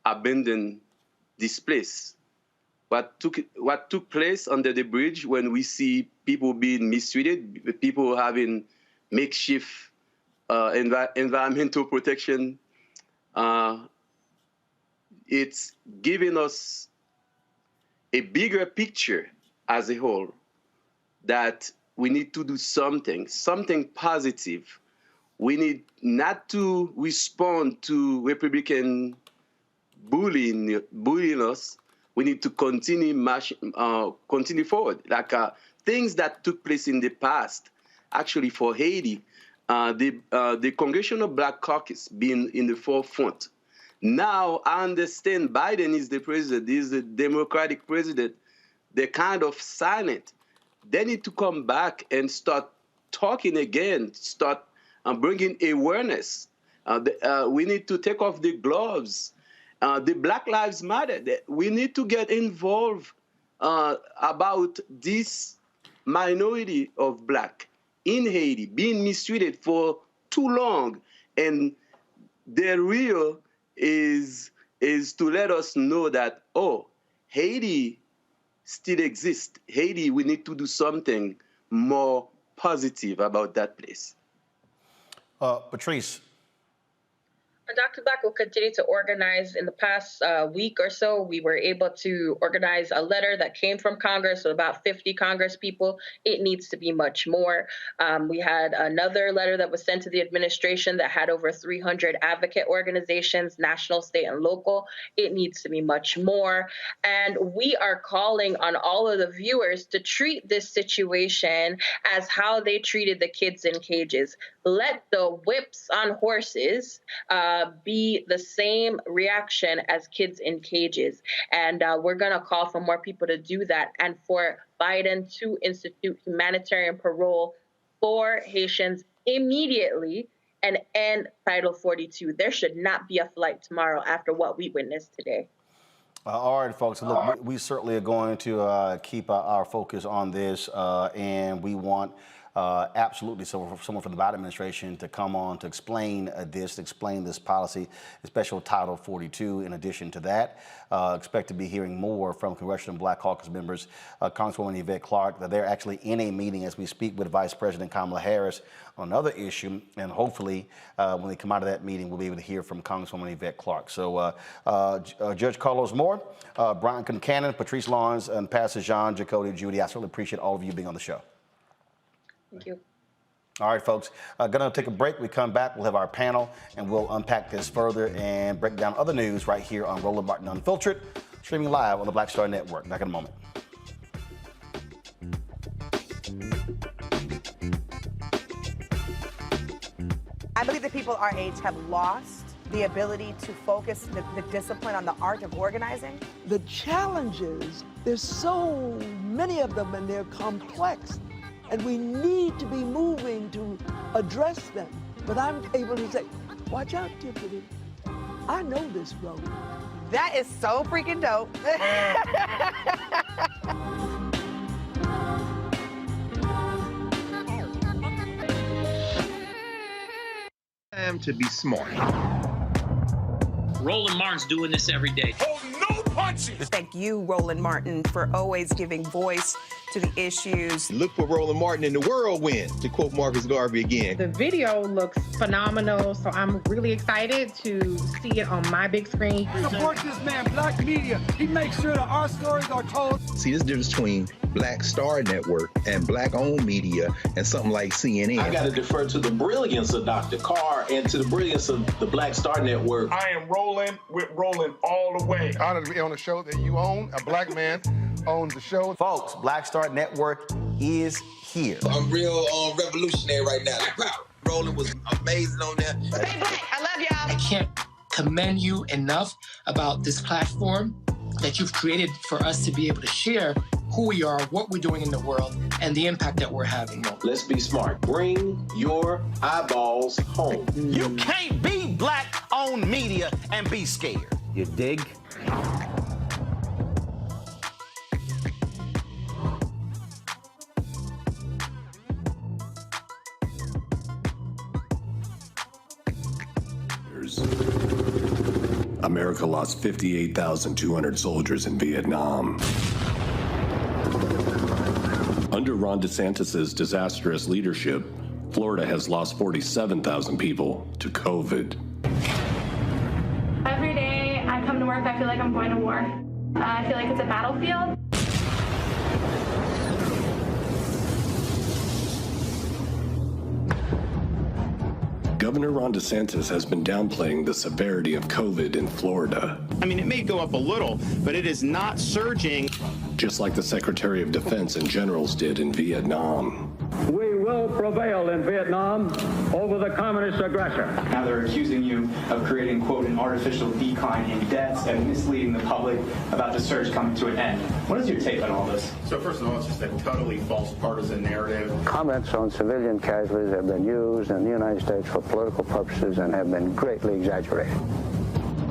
Speaker 12: abandon this place. What took place under the bridge when we see people being mistreated, people having makeshift environmental protection, it's giving us a bigger picture as a whole that we need to do something positive. We need not to respond to Republican bullying us. We need to continue forward. Like things that took place in the past, actually for Haiti, the Congressional Black Caucus being in the forefront. Now I understand Biden is the president, he's the Democratic president. They're kind of silent. They need to come back and start talking again, start bringing awareness. We need to take off the gloves. The Black Lives Matter. We need to get involved about this minority of black in Haiti being mistreated for too long. And the real is to let us know that, oh, Haiti still exists. Haiti, we need to do something more positive about that place.
Speaker 1: Patrice.
Speaker 11: Dr. Black will continue to organize. In the past week or so, we were able to organize a letter that came from Congress with about 50 Congress people. It needs to be much more. We had another letter that was sent to the administration that had over 300 advocate organizations, national, state, and local. It needs to be much more. And we are calling on all of the viewers to treat this situation as how they treated the kids in cages. Let the whips on horses be the same reaction as kids in cages. And we're going to call for more people to do that and for Biden to institute humanitarian parole for Haitians immediately and end Title 42. There should not be a flight tomorrow after what we witnessed today.
Speaker 1: All right, folks. Look, we certainly are going to keep our focus on this, and we want absolutely someone from the Biden administration to come on to explain this policy, especially Title 42. In addition to that, expect to be hearing more from Congressional Black Caucus members, Congresswoman Yvette Clarke. They're actually in a meeting as we speak with Vice President Kamala Harris on another issue, and hopefully when they come out of that meeting, we'll be able to hear from Congresswoman Yvette Clarke. So Judge Carlos Moore, Brian Concannon, Patrice Lawrence, and Pastor Jean, Jacody, Judy, I certainly appreciate all of you being on the show.
Speaker 11: Thank you.
Speaker 1: All right, folks, gonna take a break. We come back, we'll have our panel, and we'll unpack this further and break down other news right here on Roland Martin Unfiltered, streaming live on the Black Star Network. Back in a moment.
Speaker 13: I believe that people our age have lost the ability to focus the discipline on the art of organizing.
Speaker 14: The challenges, there's so many of them and they're complex. And we need to be moving to address them. But I'm able to say, watch out, Tiffany. I know this road.
Speaker 13: That is so freaking dope.
Speaker 15: Time to be smart.
Speaker 16: Roland Martin's doing this every day.
Speaker 15: Oh, no punching!
Speaker 13: Thank you, Roland Martin, for always giving voice to the issues.
Speaker 15: Look for Roland Martin in the whirlwind, to quote Marcus Garvey again.
Speaker 17: The video looks phenomenal, so I'm really excited to see it on my big screen.
Speaker 18: Support this man, Black Media. He makes sure that our stories are told.
Speaker 15: See, this difference between Black Star Network and Black-owned media and something like CNN.
Speaker 19: I got to defer to the brilliance of Dr. Carr and to the brilliance of the Black Star Network.
Speaker 20: I am rolling with Roland all the way.
Speaker 21: Honored to be on a show that you own. A black man owns the show.
Speaker 1: Folks, Black Star Network is here.
Speaker 22: I'm real revolutionary right now. Roland was amazing on there.
Speaker 13: Stay black. I love y'all.
Speaker 23: I can't commend you enough about this platform that you've created for us to be able to share who we are, what we're doing in the world, and the impact that we're having.
Speaker 19: Let's be smart. Bring your eyeballs home.
Speaker 1: You can't be Black-owned media and be scared.
Speaker 24: You dig?
Speaker 25: America lost 58,200 soldiers in Vietnam. Under Ron DeSantis' disastrous leadership, Florida has lost 47,000 people to COVID.
Speaker 26: Every day I come to work, I feel like I'm going to war. I feel like it's a battlefield.
Speaker 25: Governor Ron DeSantis has been downplaying the severity of COVID in Florida.
Speaker 27: I mean, it may go up a little, but it is not surging.
Speaker 25: Just like the Secretary of Defense and generals did in Vietnam.
Speaker 28: We will prevail in Vietnam over the communist aggressor.
Speaker 29: Now they're accusing you of creating, quote, an artificial decline in deaths and misleading the public about the surge coming to an end. What is your take on all this? So first of all, it's just a totally false partisan narrative.
Speaker 28: Comments on civilian casualties have been used in the United States for political purposes and have been greatly exaggerated.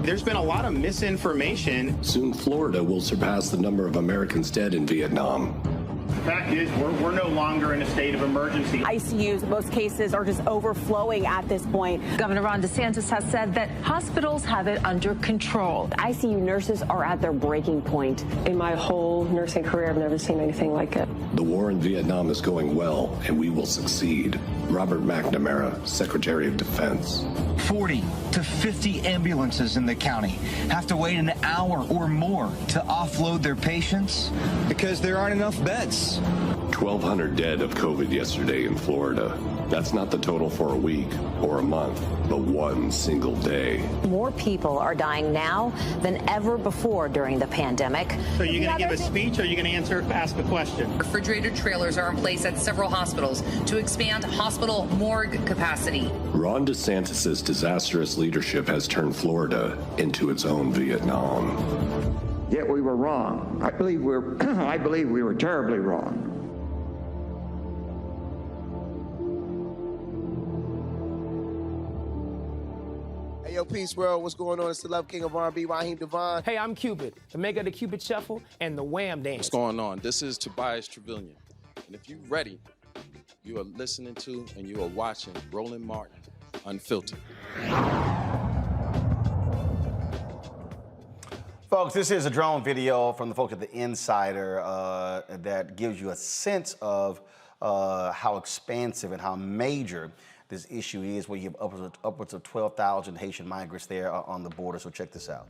Speaker 27: There's been a lot of misinformation.
Speaker 25: Soon Florida will surpass the number of Americans dead in Vietnam.
Speaker 29: The fact is, we're no longer in a state of emergency.
Speaker 30: ICUs, most cases are just overflowing at this point.
Speaker 31: Governor Ron DeSantis has said that hospitals have it under control.
Speaker 30: ICU nurses are at their breaking point.
Speaker 32: In my whole
Speaker 2: whole nursing career, I've never seen anything like it.
Speaker 25: The war in Vietnam is going well, and we will succeed. Robert McNamara, Secretary of Defense.
Speaker 3: 40 to 50 ambulances in the county have to wait an hour or more to offload their patients because there aren't enough beds.
Speaker 25: 1,200 dead of COVID yesterday in Florida. That's not the total for a week or a month, but one single day.
Speaker 31: More people are dying now than ever before during the pandemic.
Speaker 4: So you're going to give a speech or are you going to ask a question?
Speaker 5: Refrigerated trailers are in place at several hospitals to expand hospital morgue capacity.
Speaker 25: Ron DeSantis' disastrous leadership has turned Florida into its own Vietnam.
Speaker 28: Yet we were wrong. I believe we were terribly wrong.
Speaker 6: Hey, yo, Peace World, what's going on? It's the Love King of R&B, Raheem Devon.
Speaker 7: Hey, I'm Cupid, the maker of the Cupid Shuffle and the Wham Dance.
Speaker 8: What's going on? This is Tobias Trevelyan. And if you're ready, you are listening to and you are watching Roland Martin Unfiltered.
Speaker 1: Folks, this is a drone video from the folks at The Insider that gives you a sense of how expansive and how major this issue is, where you have upwards of 12,000 Haitian migrants there on the border. So check this out.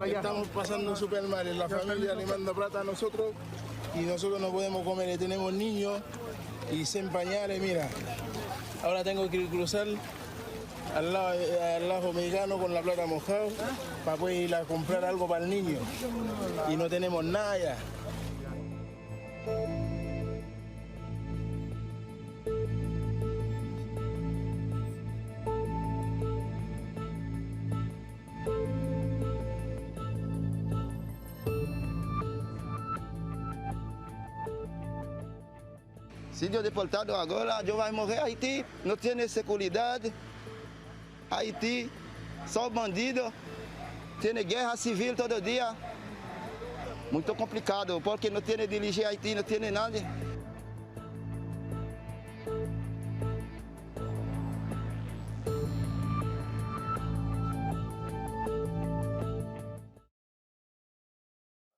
Speaker 6: Estamos pasando súper mal, la familia le manda plata a nosotros y nosotros no podemos comer, tenemos niños y sin pañales, mira. Ahora tengo que cruzar al lado mexicano con la plata mojada para poder ir a comprar algo para el niño y no tenemos nada ya.
Speaker 9: Se eu deportado agora, eu vou morrer. Haiti não tem segurança. Haiti, só bandido. Tem guerra civil todo dia. Muito complicado, porque não tem dirigir Haiti, não tem nada.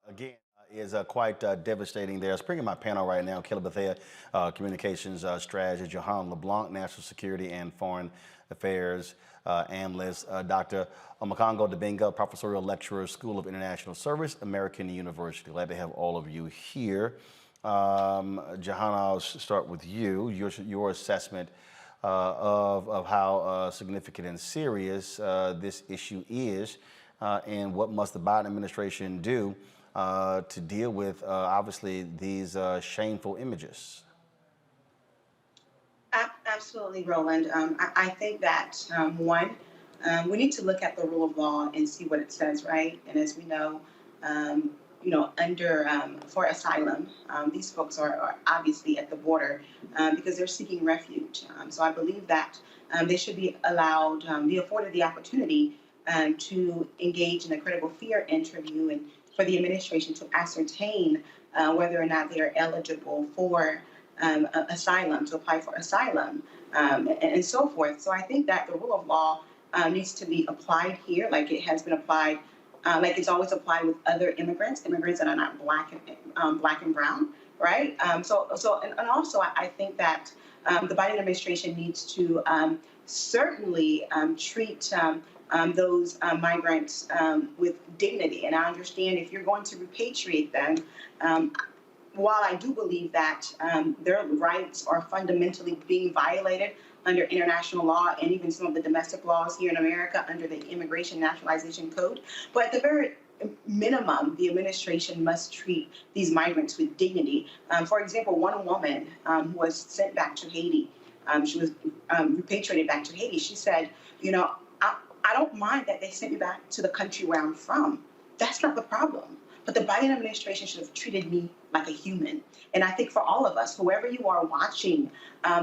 Speaker 1: Again, is quite devastating there. Let's bring in my panel right now. Caleb Bethea, Communications Strategist, Johan LeBlanc, National Security and Foreign Affairs Analyst, Dr. Omokongo Dibinga, Professorial Lecturer, School of International Service, American University. Glad to have all of you here. Johan, I'll start with you. Your assessment of how significant and serious this issue is, and what must the Biden administration do to deal with, obviously, these shameful images?
Speaker 10: Absolutely, Roland. I think that, one, we need to look at the rule of law and see what it says, right? And as we know, for asylum, these folks are obviously at the border because they're seeking refuge. So I believe that they should be allowed, be afforded the opportunity to engage in a critical fear interview and for the administration to ascertain whether or not they are eligible for asylum, to apply for asylum, and so forth. So I think that the rule of law needs to be applied here, like it has been applied, like it's always applied with other immigrants that are not black and brown, right? And also I think that the Biden administration needs to certainly treat those migrants with dignity. And I understand if you're going to repatriate them, while I do believe that their rights are fundamentally being violated under international law and even some of the domestic laws here in America under the Immigration Naturalization Code, but at the very minimum, the administration must treat these migrants with dignity. For example, one woman who was sent back to Haiti she was repatriated back to Haiti. She said, you know, I don't mind that they sent me back to the country where I'm from. That's not the problem. But the Biden administration should have treated me like a human. And I think for all of us, whoever you are watching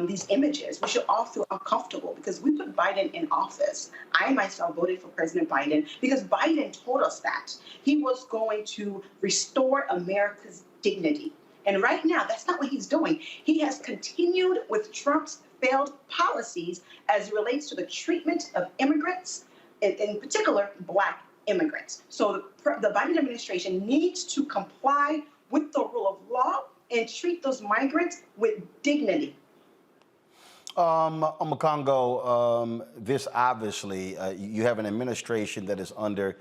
Speaker 10: these images, we should all feel uncomfortable because we put Biden in office. I myself voted for President Biden because Biden told us that he was going to restore America's dignity. And right now, that's not what he's doing. He has continued with Trump's failed policies as it relates to the treatment of immigrants, in particular, Black immigrants. So the Biden administration needs to comply with the rule of law and treat those migrants with dignity.
Speaker 1: Congo, this obviously, you have an administration that is under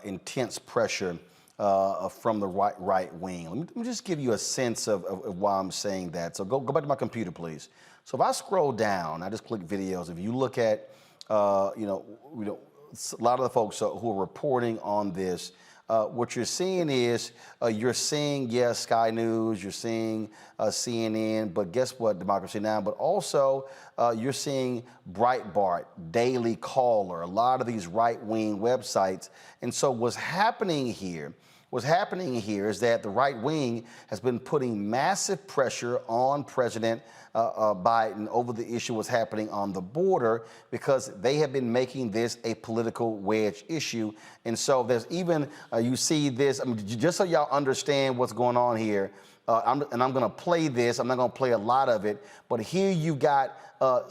Speaker 1: intense pressure from the right wing. Let me just give you a sense of why I'm saying that. So go back to my computer, please. So if I scroll down, I just click videos. If you look at, a lot of the folks who are reporting on this, what you're seeing is you're seeing, yes, Sky News, you're seeing CNN, but guess what, Democracy Now! But also you're seeing Breitbart, Daily Caller, a lot of these right-wing websites. And so what's happening here is that the right wing has been putting massive pressure on President Biden over the issue what's happening on the border because they have been making this a political wedge issue. And so there's even, you see this, I mean, just so y'all understand what's going on here, I'm going to play this. I'm not going to play a lot of it, but here you got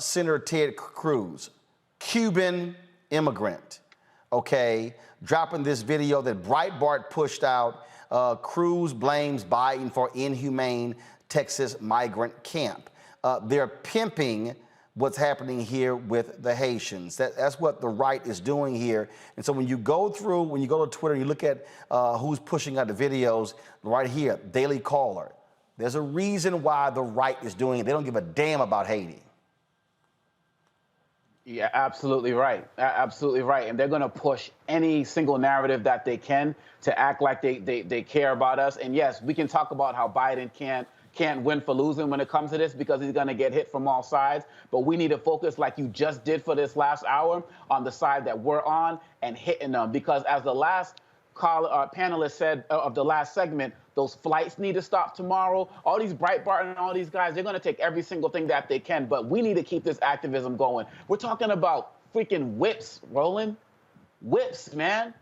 Speaker 1: Senator Ted Cruz, Cuban immigrant, okay, dropping this video that Breitbart pushed out. Cruz blames Biden for inhumane Texas migrant camp. They're pimping what's happening here with the Haitians. That's what the right is doing here. And so when you go to Twitter, you look at who's pushing out the videos right here, Daily Caller. There's a reason why the right is doing it. They don't give a damn about Haiti.
Speaker 11: Yeah, absolutely right. Absolutely right. And they're going to push any single narrative that they can to act like they care about us. And yes, we can talk about how Biden can't win for losing when it comes to this because he's going to get hit from all sides. But we need to focus, like you just did for this last hour, on the side that we're on and hitting them. Because as the last panelist said of the last segment, those flights need to stop tomorrow. All these Breitbart and all these guys, they're going to take every single thing that they can. But we need to keep this activism going. We're talking about freaking whips, Roland. Whips, man.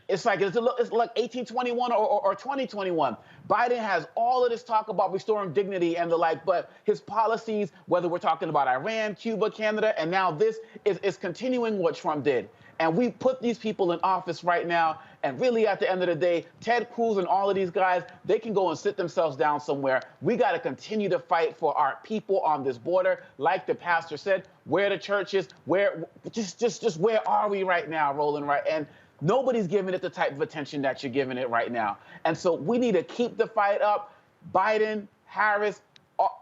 Speaker 11: It's like 1821 or 2021. Biden has all of this talk about restoring dignity and the like, but his policies, whether we're talking about Iran, Cuba, Canada, and now this is continuing what Trump did. And we put these people in office right now, and really at the end of the day, Ted Cruz and all of these guys, they can go and sit themselves down somewhere. We got to continue to fight for our people on this border. Like the pastor said, where the church is, just where are we right now, Roland, right? And nobody's giving it the type of attention that you're giving it right now. And so we need to keep the fight up. Biden, Harris,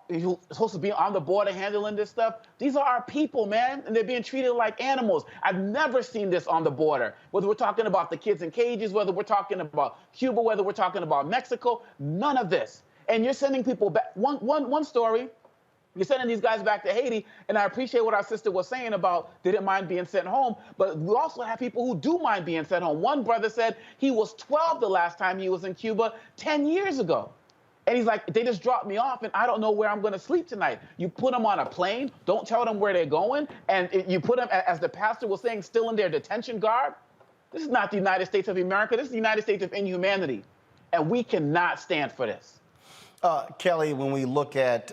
Speaker 11: who's supposed to be on the border handling this stuff, these are our people, man, and they're being treated like animals. I've never seen this on the border, whether we're talking about the kids in cages, whether we're talking about Cuba, whether we're talking about Mexico, none of this. And you're sending people back. One story, you're sending these guys back to Haiti, and I appreciate what our sister was saying about they didn't mind being sent home, but we also have people who do mind being sent home. One brother said he was 12 the last time he was in Cuba 10 years ago. And he's like, they just dropped me off, and I don't know where I'm going to sleep tonight. You put them on a plane, don't tell them where they're going, and you put them, as the pastor was saying, still in their detention garb. This is not the United States of America. This is the United States of inhumanity, and we cannot stand for this.
Speaker 1: Kelly, when we look at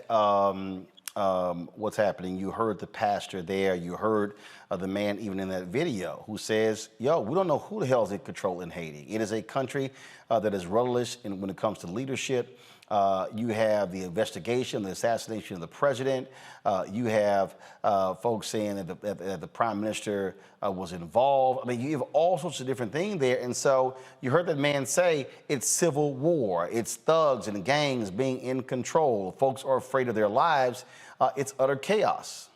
Speaker 1: what's happening, you heard the pastor there, you heard the man even in that video who says, yo, we don't know who the hell is in control in Haiti. It is a country that is rudderless when it comes to leadership. You have the investigation, the assassination of the president. You have folks saying that the prime minister was involved. I mean, you have all sorts of different things there. And so you heard that man say it's civil war. It's thugs and gangs being in control. Folks are afraid of their lives. It's utter chaos.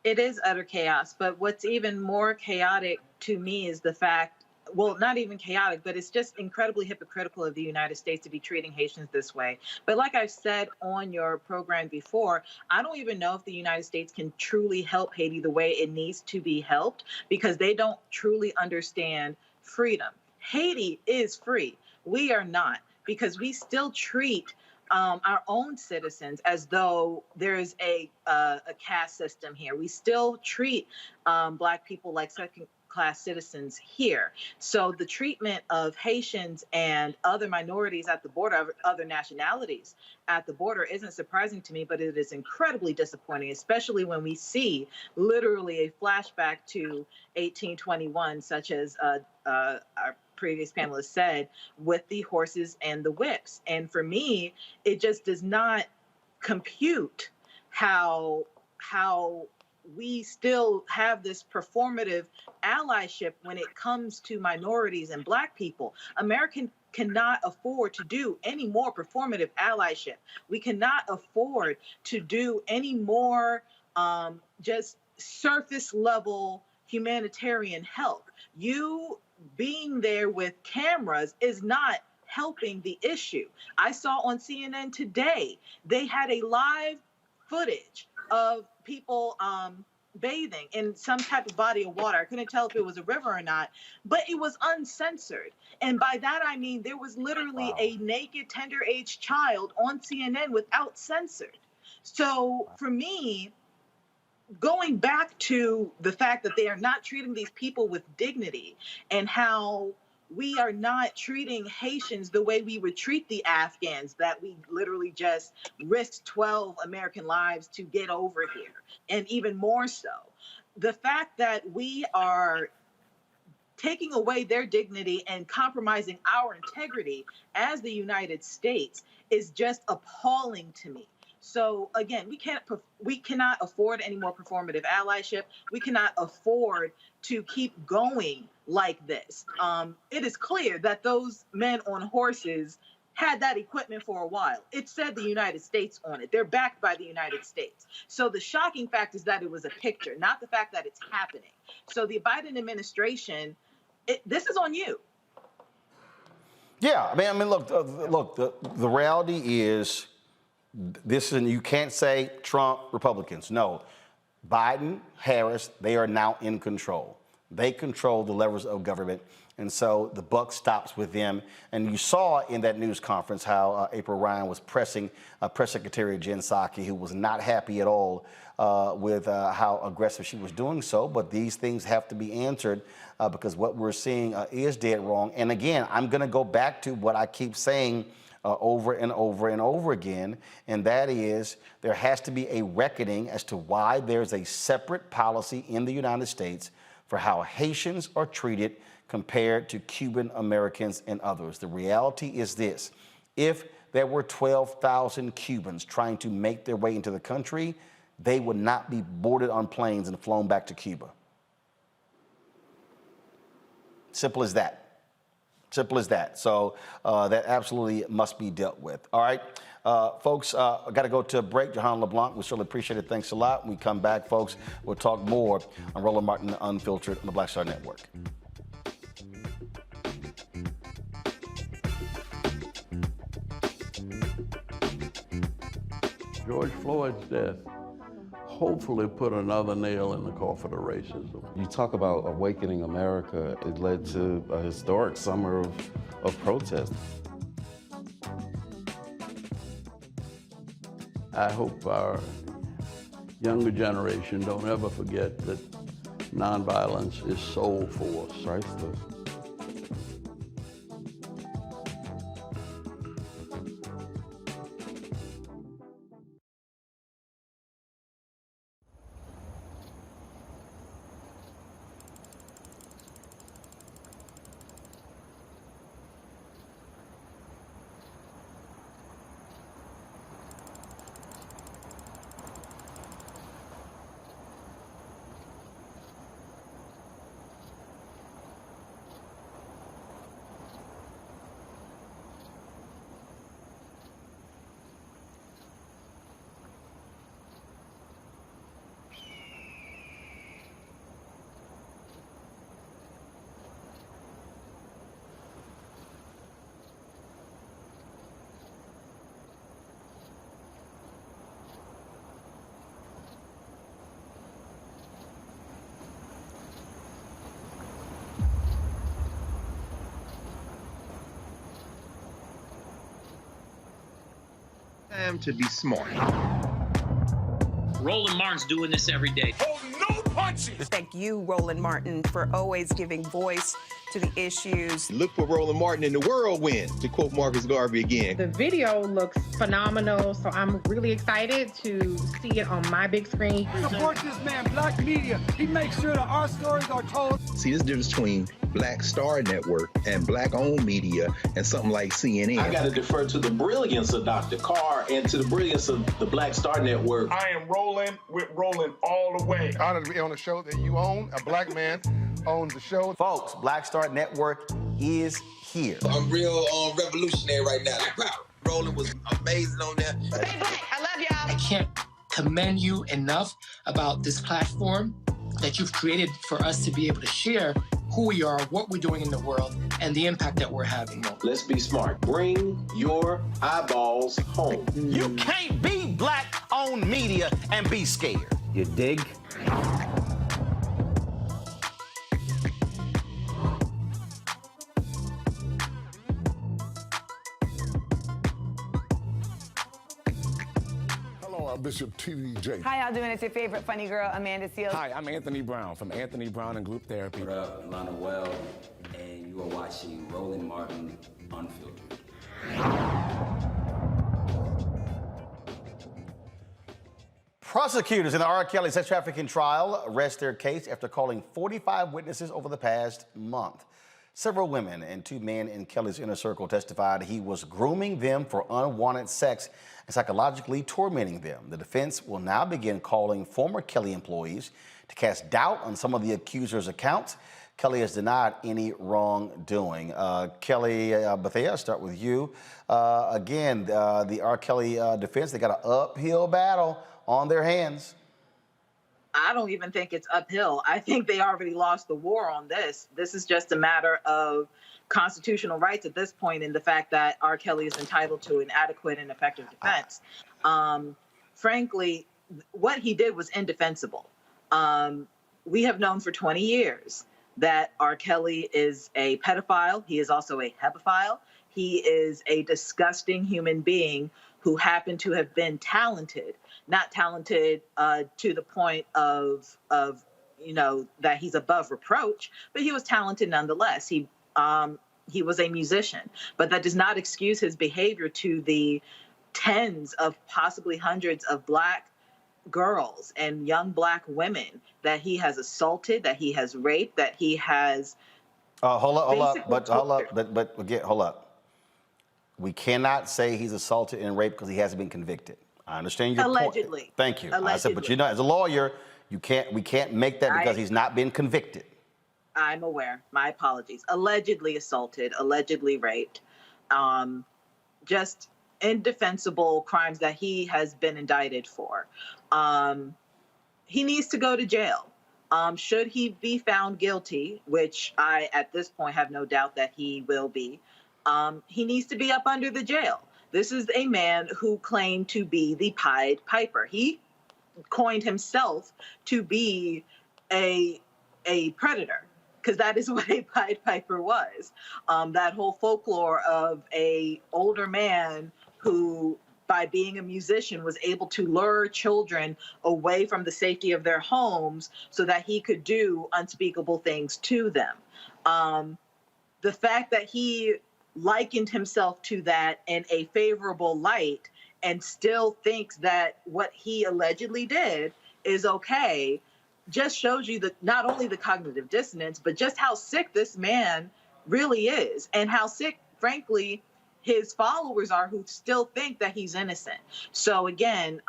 Speaker 12: It is utter chaos. But what's even more chaotic to me is the fact well, not even chaotic, but it's just incredibly hypocritical of the United States to be treating Haitians this way. But like I've said on your program before, I don't even know if the United States can truly help Haiti the way it needs to be helped, because they don't truly understand freedom. Haiti is free. We are not, because we still treat our own citizens as though there's a caste system here. We still treat Black people like second-class citizens here. So the treatment of Haitians and other minorities at the border, other nationalities at the border, isn't surprising to me, but it is incredibly disappointing, especially when we see literally a flashback to 1821, such as our previous panelist said, with the horses and the whips. And for me, it just does not compute how we still have this performative allyship when it comes to minorities and Black people. America cannot afford to do any more performative allyship. We cannot afford to do any more just surface level humanitarian help. You being there with cameras is not helping the issue. I saw on CNN today, they had a live footage of people bathing in some type of body of water. I couldn't tell if it was a river or not, but it was uncensored. And by that, I mean, there was literally a naked, tender-age child on CNN without censored. So for me, going back to the fact that they are not treating these people with dignity, and how we are not treating Haitians the way we would treat the Afghans that we literally just risked 12 American lives to get over here, and even more so. The fact that we are taking away their dignity and compromising our integrity as the United States is just appalling to me. So again, we cannot afford any more performative allyship. We cannot afford to keep going like this. It is clear that those men on horses had that equipment for a while. It said the United States on it. They're backed by the United States. So the shocking fact is that it was a picture, not the fact that it's happening. So the Biden administration, this is on you.
Speaker 1: Yeah, I mean, look. The reality is, this is, you can't say Trump, Republicans. No, Biden, Harris, they are now in control. They control the levers of government, and so the buck stops with them. And you saw in that news conference how April Ryan was pressing Press Secretary Jen Psaki, who was not happy at all with how aggressive she was doing so. But these things have to be answered because what we're seeing is dead wrong. And again, I'm going to go back to what I keep saying over and over and over again, and that is there has to be a reckoning as to why there's a separate policy in the United States for how Haitians are treated compared to Cuban Americans and others. The reality is this: if there were 12,000 Cubans trying to make their way into the country, they would not be boarded on planes and flown back to Cuba. Simple as that. Simple as that. So that absolutely must be dealt with. All right, folks, I got to go to a break. Jahan LeBlanc, we certainly appreciate it. Thanks a lot. When we come back, folks, we'll talk more on Roland Martin Unfiltered on the Black Star Network.
Speaker 13: George Floyd's death hopefully put another nail in the coffin of racism.
Speaker 14: You talk about awakening America. It led to a historic summer of protest.
Speaker 13: I hope our younger generation don't ever forget that nonviolence is soul force.
Speaker 14: Priceless.
Speaker 15: Time to be smart.
Speaker 16: Roland Martin's doing this every day.
Speaker 17: Thank you, Roland Martin, for always giving voice to the issues.
Speaker 15: Look for Roland Martin in the whirlwind, to quote Marcus Garvey again.
Speaker 18: The video looks phenomenal, so I'm really excited to see it on my big screen.
Speaker 19: Support this man, Black Media. He makes sure that our stories are told.
Speaker 15: See, this difference between Black Star Network and Black-owned media and something like CNN.
Speaker 20: I got to defer to the brilliance of Dr. Carr and to the brilliance of the Black Star Network.
Speaker 21: I am rolling with Roland all the way. Honored to be on a show that you own. A black man owns the show.
Speaker 1: Folks, Black Star Network is here.
Speaker 22: I'm real revolutionary right now. Roland was amazing on there.
Speaker 17: Stay black. I love y'all.
Speaker 23: I can't commend you enough about this platform that you've created for us to be able to share who we are, what we're doing in the world, and the impact that we're having.
Speaker 20: Let's be smart. Bring your eyeballs home.
Speaker 1: You can't be Black-owned media and be scared.
Speaker 24: You dig?
Speaker 26: I'm Bishop TDJ.
Speaker 32: Hi, y'all doing? It's your favorite funny girl, Amanda Seals.
Speaker 33: Hi, I'm Anthony Brown from Anthony Brown and Group Therapy.
Speaker 34: What up, Lana Well, and you are watching Roland Martin Unfiltered.
Speaker 1: Prosecutors in the R. Kelly sex trafficking trial rest their case after calling 45 witnesses over the past month. Several women and 2 men in Kelly's inner circle testified he was grooming them for unwanted sex and psychologically tormenting them. The defense will now begin calling former Kelly employees to cast doubt on some of the accusers' accounts. Kelly has denied any wrongdoing. Kelly Bethea, I'll start with you. Again, the R. Kelly defense, they got an uphill battle on their hands.
Speaker 12: I don't even think it's uphill. I think they already lost the war on this. This is just a matter of constitutional rights at this point, and the fact that R. Kelly is entitled to an adequate and effective defense. Frankly, what he did was indefensible. We have known for 20 years that R. Kelly is a pedophile. He is also a hebephile. He is a disgusting human being who happened to have been talented, not talented to the point of that he's above reproach, but he was talented nonetheless. He was a musician, but that does not excuse his behavior to the tens of possibly hundreds of Black girls and young Black women that he has assaulted, that he has raped, that he has.
Speaker 1: Hold up. We cannot say he's assaulted and raped because he hasn't been convicted. I understand your
Speaker 12: allegedly.
Speaker 1: Point. Thank you.
Speaker 12: Allegedly.
Speaker 1: I said, but as a lawyer, we can't make that because he's not been convicted.
Speaker 12: I'm aware. My apologies. Allegedly assaulted, allegedly raped, just indefensible crimes that he has been indicted for. He needs to go to jail. Should he be found guilty, which I, at this point, have no doubt that he will be, he needs to be up under the jail. This is a man who claimed to be the Pied Piper. He coined himself to be a predator, because that is what a Pied Piper was. That whole folklore of a older man who, by being a musician, was able to lure children away from the safety of their homes so that he could do unspeakable things to them. The fact that he likened himself to that in a favorable light and still thinks that what he allegedly did is okay just shows you that not only the cognitive dissonance, but just how sick this man really is, and how sick, frankly, his followers are, who still think that he's innocent. So again,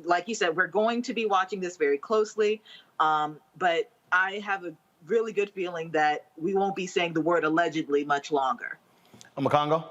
Speaker 12: like you said, we're going to be watching this very closely, but I have a really good feeling that we won't be saying the word allegedly much longer.
Speaker 1: Makongo?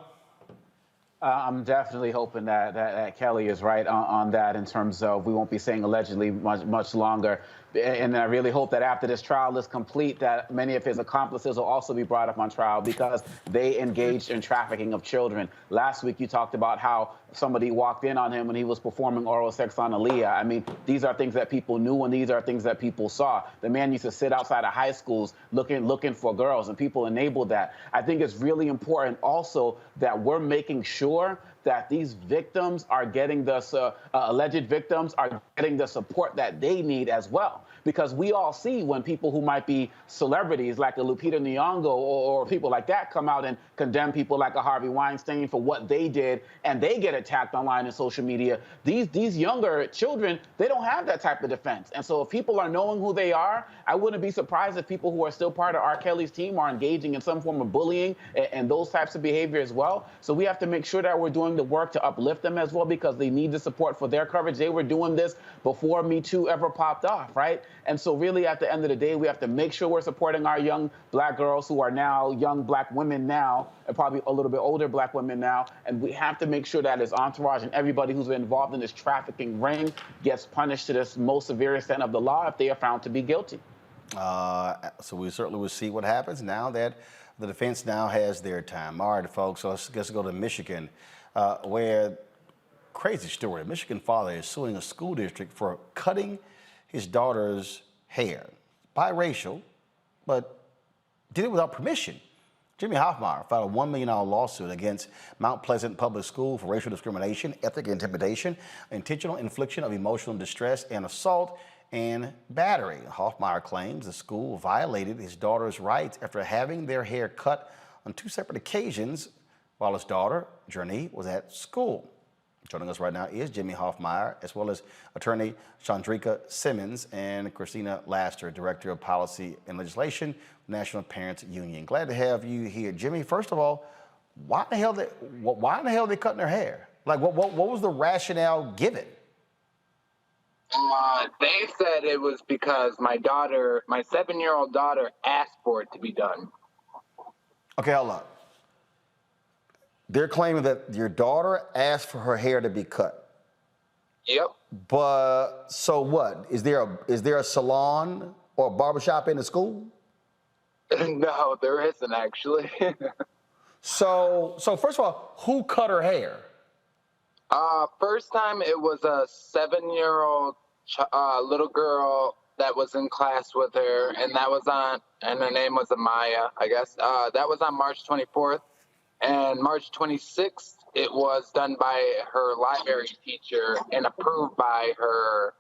Speaker 11: I'm definitely hoping that Kelly is right on that, in terms of we won't be saying allegedly much longer. And I really hope that after this trial is complete, that many of his accomplices will also be brought up on trial, because they engaged in trafficking of children. Last week, you talked about how somebody walked in on him when he was performing oral sex on Aaliyah. I mean, these are things that people knew, and these are things that people saw. The man used to sit outside of high schools looking for girls, and people enabled that. I think it's really important also that we're making sure that these victims are getting the alleged victims are getting the support that they need as well. Because we all see when people who might be celebrities like a Lupita Nyong'o or people like that come out and condemn people like a Harvey Weinstein for what they did, and they get attacked online and social media. These younger children, they don't have that type of defense. And so if people are knowing who they are, I wouldn't be surprised if people who are still part of R. Kelly's team are engaging in some form of bullying and those types of behavior as well. So we have to make sure that we're doing the work to uplift them as well, because they need the support for their coverage. They were doing this before Me Too ever popped off, right? And so really at the end of the day, we have to make sure we're supporting our young black girls who are now young black women now, and probably a little bit older black women now. And we have to make sure that his entourage and everybody who's involved in this trafficking ring gets punished to this most severe extent of the law if they are found to be guilty.
Speaker 1: So we certainly will see what happens now that the defense now has their time. All right, folks, so let's go to Michigan, where, crazy story, a Michigan father is suing a school district for cutting his daughter's hair. Biracial, but did it without permission. Jimmy Hoffmeyer filed a $1 million lawsuit against Mount Pleasant Public School for racial discrimination, ethnic intimidation, intentional infliction of emotional distress, and assault and battery. Hoffmeyer claims the school violated his daughter's rights after having their hair cut on 2 separate occasions while his daughter, Journey, was at school. Joining us right now is Jimmy Hoffmeyer, as well as attorney Chandrika Simmons and Christina Laster, Director of Policy and Legislation, National Parents Union. Glad to have you here. Jimmy, first of all, why in the hell are they cutting their hair? Like, what was the rationale given?
Speaker 2: They said it was because my 7-year-old daughter, asked for it to be done.
Speaker 1: Okay, hold on. They're claiming that your daughter asked for her hair to be cut.
Speaker 2: Yep.
Speaker 1: But so what? Is there a salon or a barbershop in the school?
Speaker 2: No, there isn't actually.
Speaker 1: So first of all, who cut her hair?
Speaker 2: First time it was a 7-year-old little girl that was in class with her, and her name was Amaya, I guess. That was on March 24th. And March 26th, it was done by her library teacher and approved by her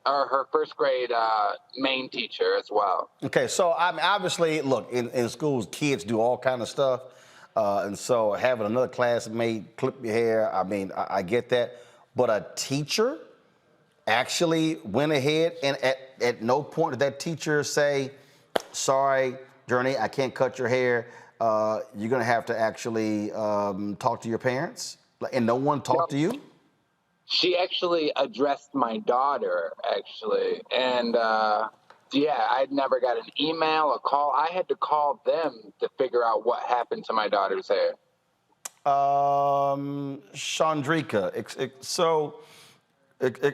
Speaker 2: her first grade main teacher as well.
Speaker 1: Okay, so obviously, look, in schools, kids do all kind of stuff. And so having another classmate clip your hair, I get that. But a teacher actually went ahead and at no point did that teacher say, sorry, Journey, I can't cut your hair. You're going to have to actually talk to your parents? And no one talked to you?
Speaker 2: She actually addressed my daughter, actually. And, I'd never got an email, a call. I had to call them to figure out what happened to my daughter's hair.
Speaker 1: Chandrika,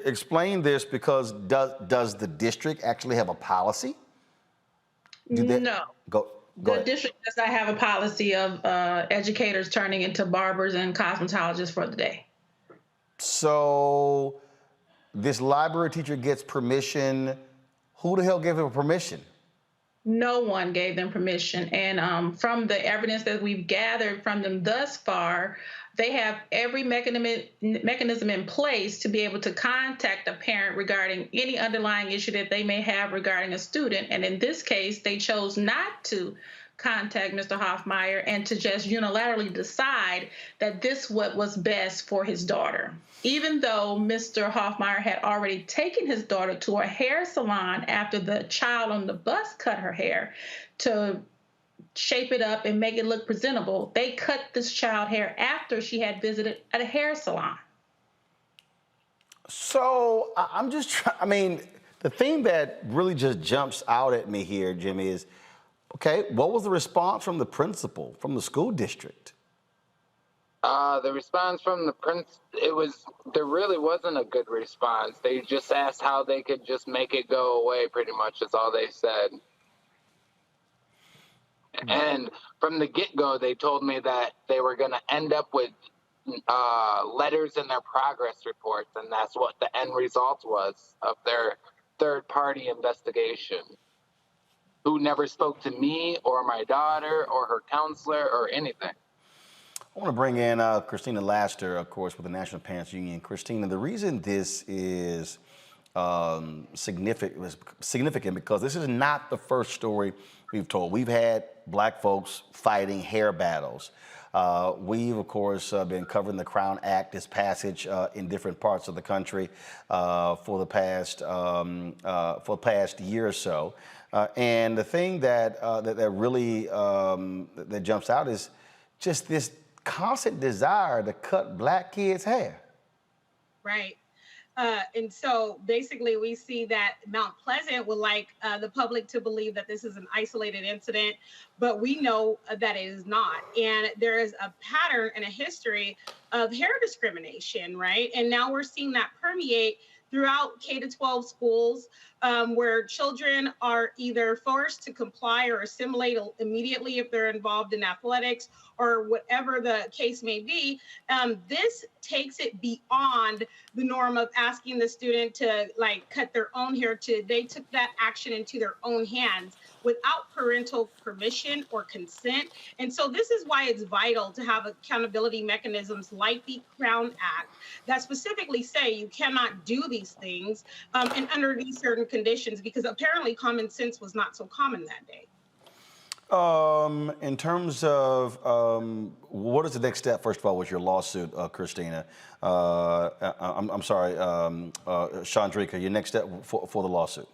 Speaker 1: explain this, because does the district actually have a policy?
Speaker 3: No.
Speaker 1: Go
Speaker 3: the
Speaker 1: ahead.
Speaker 3: district does not have a policy of educators turning into barbers and cosmetologists for the day.
Speaker 1: So this library teacher gets permission. Who the hell gave him permission?
Speaker 3: No one gave them permission. And from the evidence that we've gathered from them thus far, they have every mechanism in place to be able to contact a parent regarding any underlying issue that they may have regarding a student. And in this case, they chose not to contact Mr. Hoffmeyer and to just unilaterally decide that this was best for his daughter. Even though Mr. Hoffmeyer had already taken his daughter to a hair salon after the child on the bus cut her hair to shape it up and make it look presentable, they cut this child hair after she had visited at a hair salon.
Speaker 1: So I'm just trying, the thing that really just jumps out at me here, Jimmy, is, okay, what was the response from the principal, from the school district?
Speaker 2: The response from the there really wasn't a good response. They just asked how they could just make it go away, pretty much, is all they said. And from the get-go, they told me that they were going to end up with letters in their progress reports, and that's what the end result was of their third-party investigation, who never spoke to me or my daughter or her counselor or anything.
Speaker 1: I want to bring in Christina Laster, of course, with the National Parents Union. Christina, the reason this is significant because this is not the first story we've told. We've had black folks fighting hair battles. We've, of course, been covering the Crown Act, its passage in different parts of the country for the past year or so. And the thing that really that jumps out is just this constant desire to cut black kids' hair.
Speaker 4: Right. And so basically we see that Mount Pleasant would like the public to believe that this is an isolated incident, but we know that it is not. And there is a pattern and a history of hair discrimination, right? And now we're seeing that permeate throughout K-12 schools where children are either forced to comply or assimilate immediately if they're involved in athletics or whatever the case may be. This takes it beyond the norm of asking the student to like cut their own hair they took that action into their own hands without parental permission or consent. And so this is why it's vital to have accountability mechanisms like the Crown Act that specifically say you cannot do these things and under these certain conditions, because apparently common sense was not so common that day.
Speaker 1: In terms of what is the next step, first of all, with your lawsuit, Christina? I'm sorry, Chandrika, your next step for the lawsuit?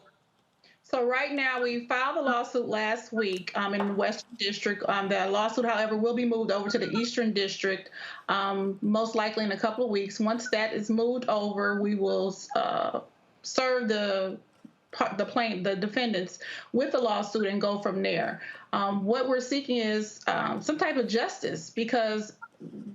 Speaker 3: So right now, we filed a lawsuit last week in the Western District. The lawsuit, however, will be moved over to the Eastern District, most likely in a couple of weeks. Once that is moved over, we will serve the defendants with the lawsuit and go from there. What we're seeking is some type of justice, because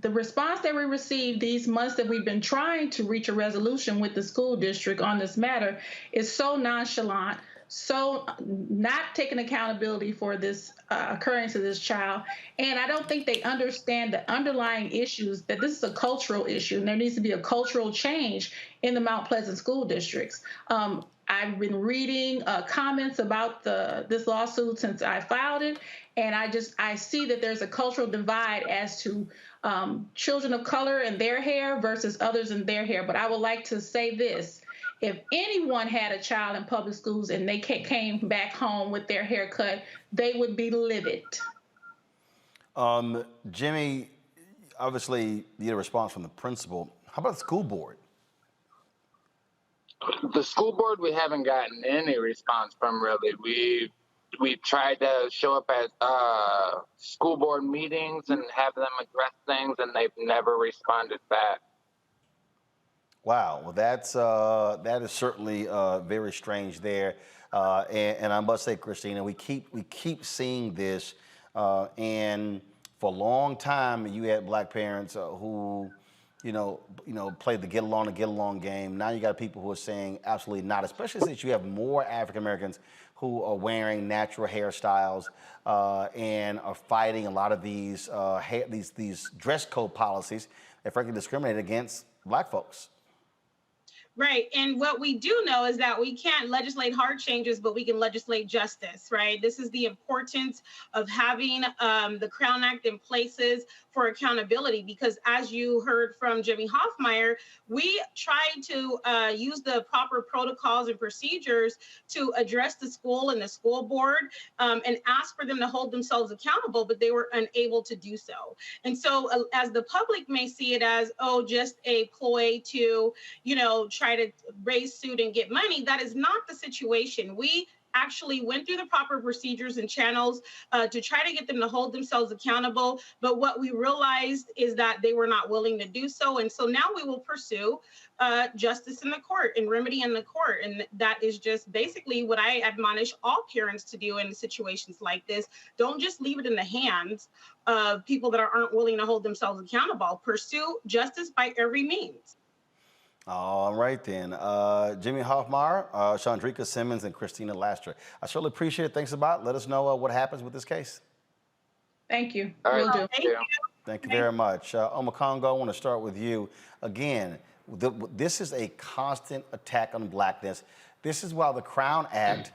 Speaker 3: the response that we received these months that we've been trying to reach a resolution with the school district on this matter is so nonchalant, so not taking accountability for this occurrence to this child. And I don't think they understand the underlying issues, that this is a cultural issue and there needs to be a cultural change in the Mount Pleasant school districts. I've been reading comments about this lawsuit since I filed it, and I see that there's a cultural divide as to children of color and their hair versus others in their hair. But I would like to say this. If anyone had a child in public schools and they came back home with their hair cut, they would be livid.
Speaker 1: Jimmy, obviously you need a response from the principal. How about the school board?
Speaker 2: The school board, we haven't gotten any response from, really. We've tried to show up at school board meetings and have them address things, and they've never responded back.
Speaker 1: Wow, well, that is certainly very strange there, and I must say, Christina, we keep seeing this, and for a long time you had black parents who, played the get along game. Now you got people who are saying absolutely not, especially since you have more African Americans who are wearing natural hairstyles and are fighting a lot of these dress code policies that frankly discriminate against black folks.
Speaker 4: Right. And what we do know is that we can't legislate hard changes, but we can legislate justice, right? This is the importance of having the Crown Act in places for accountability, because as you heard from Jimmy Hoffmeyer, we tried to use the proper protocols and procedures to address the school and the school board and ask for them to hold themselves accountable, but they were unable to do so. And so as the public may see it as, oh, just a ploy to, try to raise suit and get money, that is not the situation. We actually went through the proper procedures and channels to try to get them to hold themselves accountable. But what we realized is that they were not willing to do so. And so now we will pursue justice in the court and remedy in the court. And that is just basically what I admonish all parents to do in situations like this. Don't just leave it in the hands of people that aren't willing to hold themselves accountable. Pursue justice by every means.
Speaker 1: All right, then. Jimmy Hoffmeyer, Chandrika Simmons, and Christina Laster. I certainly appreciate it. Thanks a lot. Let us know what happens with this case.
Speaker 3: Thank you.
Speaker 2: All right,
Speaker 3: Will do.
Speaker 1: Thank you very much. Omakongo, I want to start with you. Again, this is a constant attack on blackness. This is why the Crown Act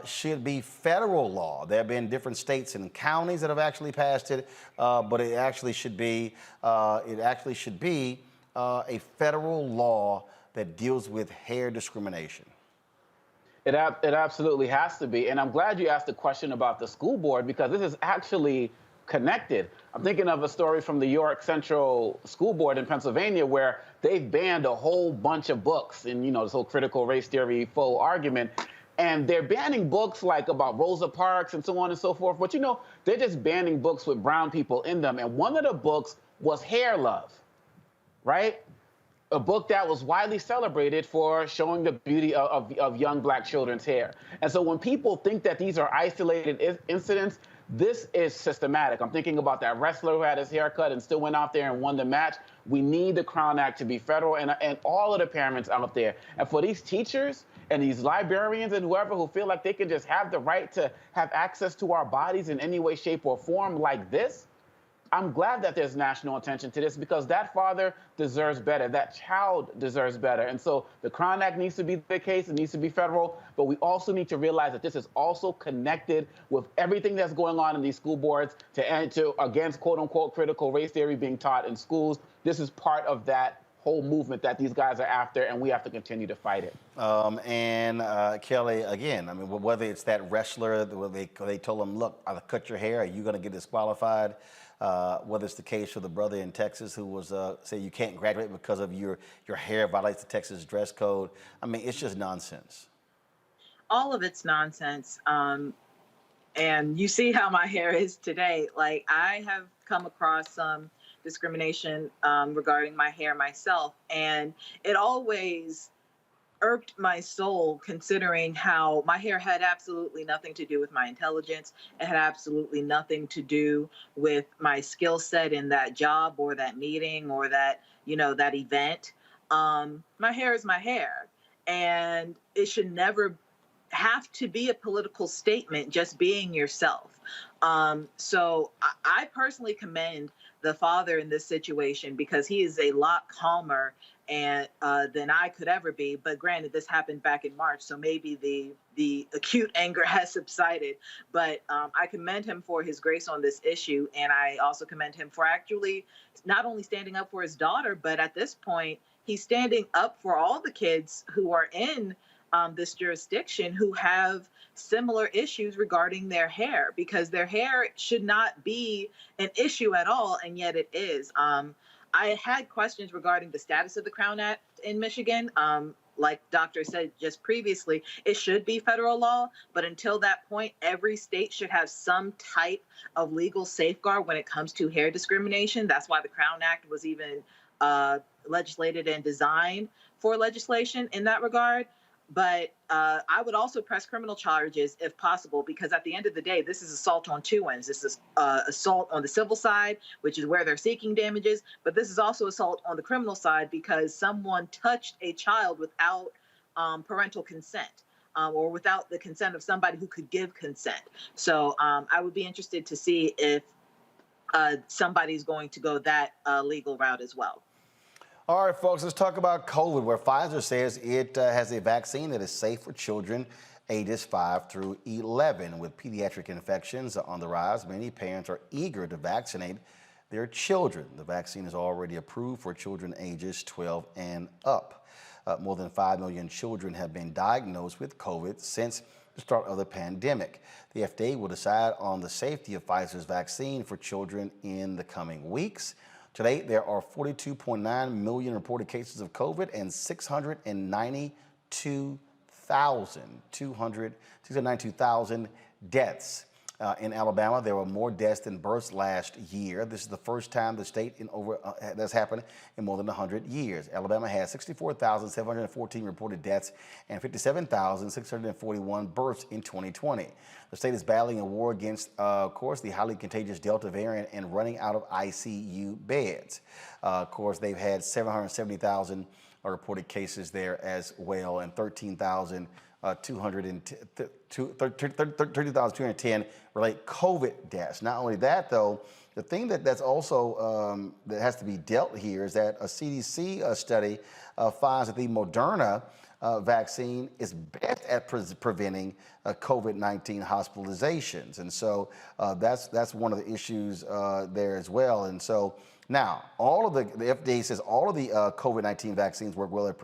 Speaker 1: should be federal law. There have been different states and counties that have actually passed it, but it actually should be a federal law that deals with hair discrimination.
Speaker 11: It absolutely has to be. And I'm glad you asked the question about the school board, because this is actually connected. I'm thinking of a story from the York Central School Board in Pennsylvania where they've banned a whole bunch of books and, this whole critical race theory faux argument. And they're banning books like about Rosa Parks and so on and so forth. But, they're just banning books with brown people in them. And one of the books was Hair Love, right? A book that was widely celebrated for showing the beauty of young black children's hair. And so when people think that these are isolated incidents, this is systematic. I'm thinking about that wrestler who had his hair cut and still went out there and won the match. We need the Crown Act to be federal, and all of the parents out there. And for these teachers and these librarians and whoever who feel like they can just have the right to have access to our bodies in any way, shape, or form like this, I'm glad that there's national attention to this, because that father deserves better. That child deserves better. And so the Crown Act needs to be the case. It needs to be federal. But we also need to realize that this is also connected with everything that's going on in these school boards against, quote unquote, critical race theory being taught in schools. This is part of that whole movement that these guys are after, and we have to continue to fight it.
Speaker 1: Kelly, again, whether it's that wrestler, where they told him, look, I'll cut your hair, are you going to get disqualified? Whether it's the case for the brother in Texas who was say you can't graduate because of your hair violates the Texas dress code. It's just nonsense.
Speaker 12: All of it's nonsense. And you see how my hair is today. Like, I have come across some discrimination regarding my hair myself, and it always irked my soul, considering how my hair had absolutely nothing to do with my intelligence. It had absolutely nothing to do with my skill set in that job or that meeting or that, that event. My hair is my hair, and it should never have to be a political statement, just being yourself. So I personally commend the father in this situation, because he is a lot calmer than I could ever be. But granted, this happened back in March, so maybe the acute anger has subsided. But I commend him for his grace on this issue, and I also commend him for actually not only standing up for his daughter, but at this point, he's standing up for all the kids who are in this jurisdiction who have similar issues regarding their hair, because their hair should not be an issue at all, and yet it is. I had questions regarding the status of the Crown Act in Michigan. Like Doctor said just previously, it should be federal law, but until that point, every state should have some type of legal safeguard when it comes to hair discrimination. That's why the Crown Act was even legislated and designed for legislation in that regard. But I would also press criminal charges if possible, because at the end of the day, this is assault on two ends. This is assault on the civil side, which is where they're seeking damages. But this is also assault on the criminal side, because someone touched a child without parental consent or without the consent of somebody who could give consent. So I would be interested to see if somebody's going to go that legal route as well.
Speaker 1: All right, folks, let's talk about COVID, where Pfizer says it has a vaccine that is safe for children ages 5 through 11. With pediatric infections on the rise, many parents are eager to vaccinate their children. The vaccine is already approved for children ages 12 and up. More than 5 million children have been diagnosed with COVID since the start of the pandemic. The FDA will decide on the safety of Pfizer's vaccine for children in the coming weeks. Today, there are 42.9 million reported cases of COVID and 692,000 deaths. In Alabama, there were more deaths than births last year. This is the first time the state that's happened in more than 100 years. Alabama has 64,714 reported deaths and 57,641 births in 2020. The state is battling a war against, of course, the highly contagious Delta variant and running out of ICU beds. Of course, they've had 770,000 reported cases there as well, and 30,210 relate COVID deaths. Not only that, though, the thing that's also that has to be dealt here is that a CDC study finds that the Moderna vaccine is best at preventing COVID-19 hospitalizations. And so that's one of the issues there as well. And so now, all of the FDA says all of the COVID-19 vaccines work well at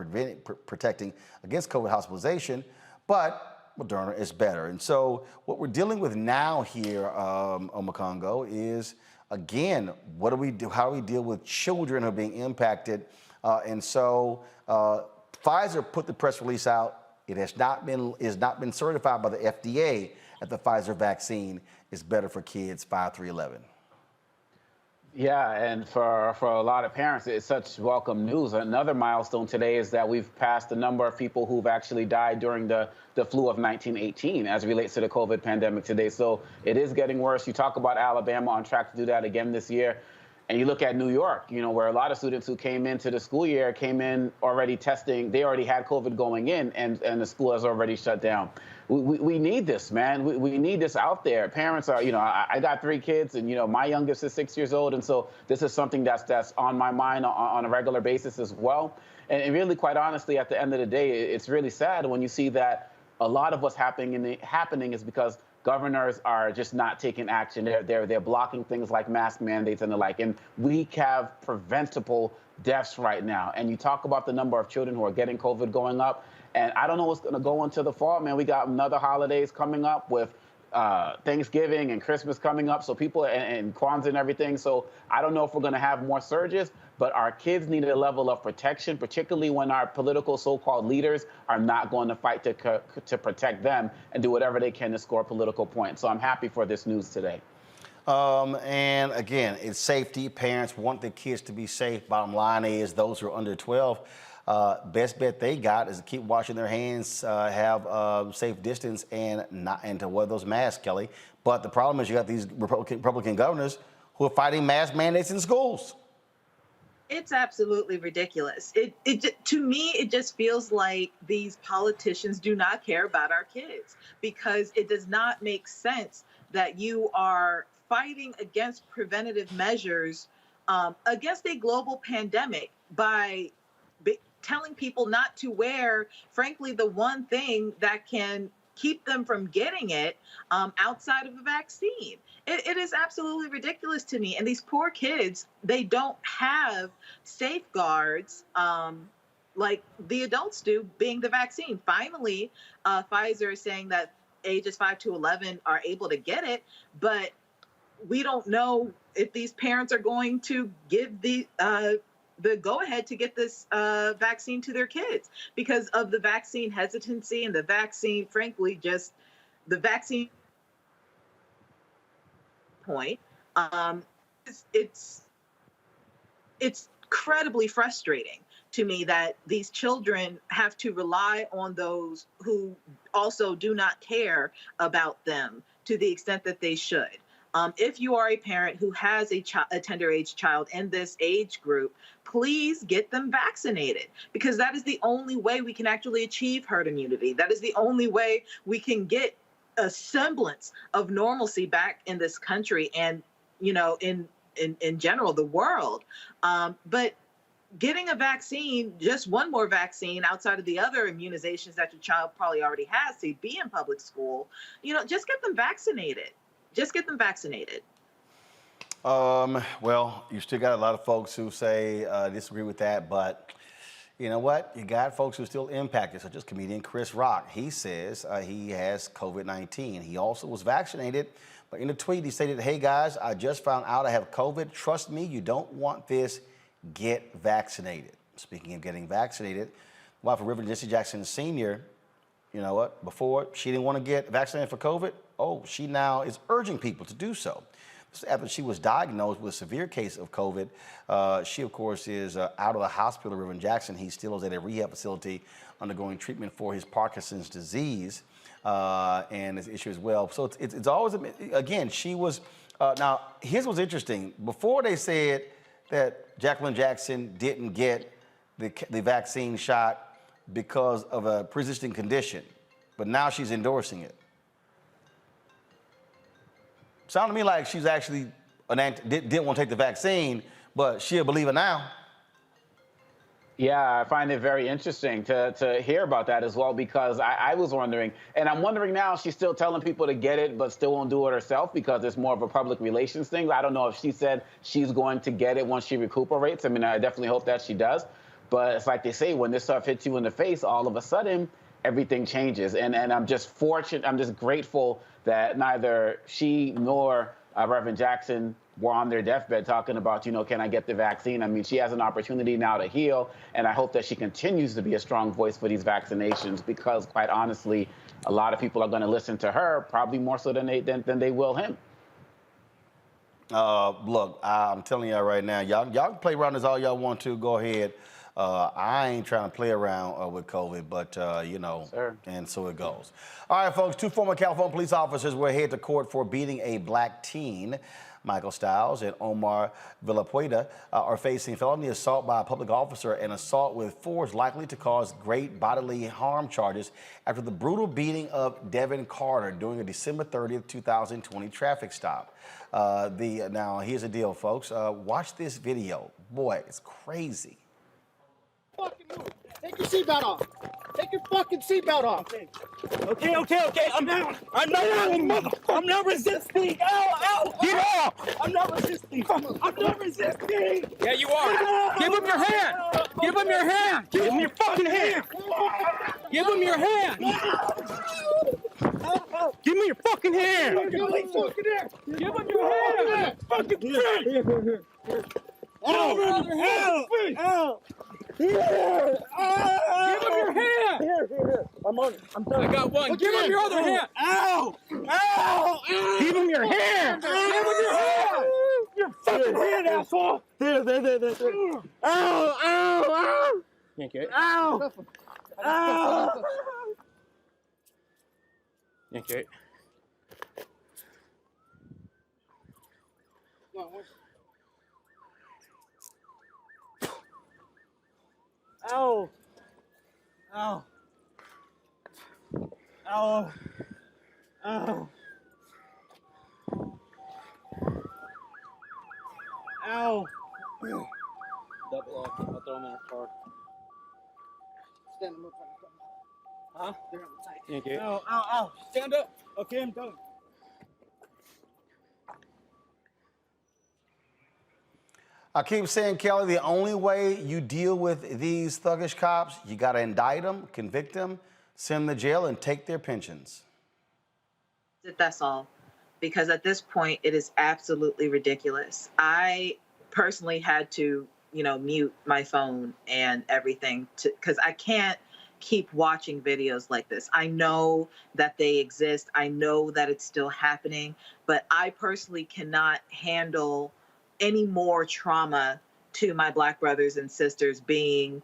Speaker 1: protecting against COVID hospitalization, but Moderna is better. And so what we're dealing with now here, Omakongo, is, again, what do we do? How do we deal with children who are being impacted? And so Pfizer put the press release out. It has not been certified by the FDA that the Pfizer vaccine is better for kids 5 through 11.
Speaker 11: Yeah, and for a lot of parents, it's such welcome news. Another milestone today is that we've passed the number of people who've actually died during the flu of 1918 as it relates to the COVID pandemic today. So it is getting worse. You talk about Alabama on track to do that again this year. And you look at New York, where a lot of students who came into the school year came in already testing. They already had COVID going in, and the school has already shut down. We need this, man. We need this out there. Parents are, I got 3 kids, and, my youngest is 6 years old. And so this is something that's on my mind on a regular basis as well. And really, quite honestly, at the end of the day, it's really sad when you see that a lot of what's happening is because governors are just not taking action. They're blocking things like mask mandates and the like. And we have preventable deaths right now. And you talk about the number of children who are getting COVID going up. And I don't know what's going to go into the fall, man. We got another holidays coming up with Thanksgiving and Christmas coming up. So people and Kwanzaa and everything. So I don't know if we're going to have more surges, but our kids need a level of protection, particularly when our political so-called leaders are not going to fight to protect them and do whatever they can to score political points. So I'm happy for this news today.
Speaker 1: And again, it's safety. Parents want their kids to be safe. Bottom line is those who are under 12, best bet they got is to keep washing their hands, have safe distance, and to wear those masks, Kelly. But the problem is you got these Republican governors who are fighting mask mandates in schools.
Speaker 12: It's absolutely ridiculous. To me, it just feels like these politicians do not care about our kids, because it does not make sense that you are fighting against preventative measures against a global pandemic by telling people not to wear, frankly, the one thing that can keep them from getting it outside of a vaccine. It is absolutely ridiculous to me. And these poor kids, they don't have safeguards like the adults do, being the vaccine. Finally, Pfizer is saying that ages 5 to 11 are able to get it, but we don't know if these parents are going to give the go-ahead to get this vaccine to their kids because of the vaccine hesitancy and the vaccine, frankly, just the vaccine point. It's incredibly frustrating to me that these children have to rely on those who also do not care about them to the extent that they should. If you are a parent who has a tender age child in this age group, please get them vaccinated, because that is the only way we can actually achieve herd immunity. That is the only way we can get a semblance of normalcy back in this country and, in general, the world. But getting a vaccine, just one more vaccine outside of the other immunizations that your child probably already has to be in public school, just get them vaccinated. Just get them vaccinated.
Speaker 1: Well, you still got a lot of folks who say disagree with that, but you know what? You got folks who are still impacted, such as comedian Chris Rock. He says he has COVID-19. He also was vaccinated, but in a tweet he stated, "Hey guys, I just found out I have COVID. Trust me, you don't want this. Get vaccinated." Speaking of getting vaccinated, wife of Reverend Jesse Jackson Sr., you know what? Before she didn't want to get vaccinated for COVID. Oh, she now is urging people to do so. This is after she was diagnosed with a severe case of COVID. She, of course, is out of the hospital, Reverend Jackson. He still is at a rehab facility undergoing treatment for his Parkinson's disease and this issue as well. So it's always, again, she was, now, here's what's interesting. Before they said that Jacqueline Jackson didn't get the vaccine shot because of a pre-existing condition, but now she's endorsing it. Sounded to me like she's actually didn't want to take the vaccine, but she'll believe it now.
Speaker 11: Yeah, I find it very interesting to hear about that as well, because I was wondering, and I'm wondering now, she's still telling people to get it, but still won't do it herself because it's more of a public relations thing. I don't know if she said she's going to get it once she recuperates. I mean, I definitely hope that she does. But it's like they say, when this stuff hits you in the face, all of a sudden, everything changes. And I'm just fortunate, I'm just grateful that neither she nor Reverend Jackson were on their deathbed talking about, you know, can I get the vaccine? I mean, she has an opportunity now to heal, and I hope that she continues to be a strong voice for these vaccinations, because quite honestly, a lot of people are going to listen to her, probably more so than they will him.
Speaker 1: Look, I'm telling y'all right now, y'all can play around this all y'all want to. Go ahead. I ain't trying to play around with COVID, but, you know, and so it goes. All right, folks, 2 former California police officers were headed to court for beating a black teen. Michael Stiles and Omar Villapueda are facing felony assault by a public officer and assault with force likely to cause great bodily harm charges after the brutal beating of Devin Carter during a December 30th, 2020 traffic stop. Now, here's the deal, folks. Watch this video. Boy, it's crazy.
Speaker 19: Take your seatbelt off. Take your fucking seatbelt off. Okay. I'm down. I'm not resisting. Ow. Get off. I'm not resisting. I'm not resisting.
Speaker 23: Yeah, you are. Give him your hand. Give him your hand. Give him your fucking hand. Give him your hand. Give me your fucking hand. Give him your hand. Fucking here. Ow. Give him your hand! Here. I'm on it. I'm done. I got one. Give him your other hand. Ow! Give him your hand! Give him your hand! Your fucking hand, asshole! There. Ow! Yankee. Ow! Yankee. Ow! Double off. I'll throw him in the car.
Speaker 19: Stand them up.
Speaker 23: Huh?
Speaker 19: They're on the tight.
Speaker 23: Yankee.
Speaker 19: Ow. Stand up. Okay, I'm done.
Speaker 1: I keep saying, Kelly, the only way you deal with these thuggish cops, you got to indict them, convict them, send them to jail, and take their pensions.
Speaker 12: That's all. Because at this point, it is absolutely ridiculous. I personally had to, mute my phone and everything because I can't keep watching videos like this. I know that they exist. I know that it's still happening, but I personally cannot handle any more trauma to my Black brothers and sisters being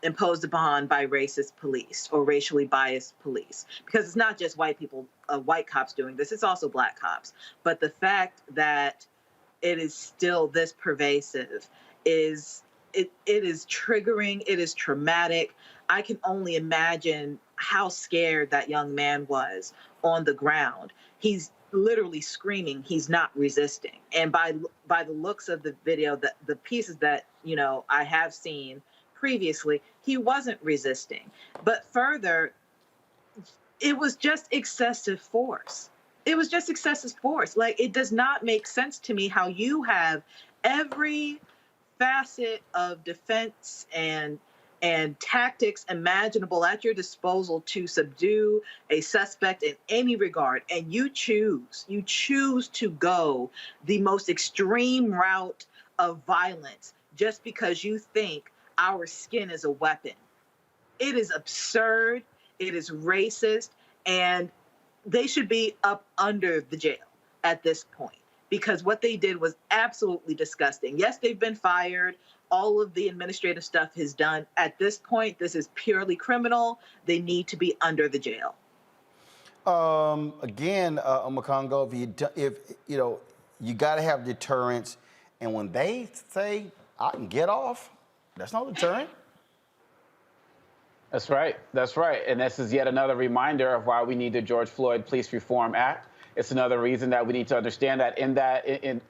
Speaker 12: imposed upon by racist police or racially biased police. Because it's not just white people, white cops doing this, it's also Black cops. But the fact that it is still this pervasive is triggering, it is traumatic. I can only imagine how scared that young man was on the ground. He's literally screaming, he's not resisting. And by the looks of the video, the pieces that, I have seen previously, he wasn't resisting. But further, it was just excessive force. It was just excessive force. Like, it does not make sense to me how you have every facet of defense and tactics imaginable at your disposal to subdue a suspect in any regard, and you choose to go the most extreme route of violence just because you think our skin is a weapon. It is absurd, it is racist, and they should be up under the jail at this point, because what they did was absolutely disgusting. Yes, they've been fired. All of the administrative stuff is done. At this point, this is purely criminal. They need to be under the jail.
Speaker 1: Again, Makongo, if you got to have deterrence, and when they say I can get off, that's no deterrent.
Speaker 11: That's right. And this is yet another reminder of why we need the George Floyd Police Reform Act. It's another reason that we need to understand that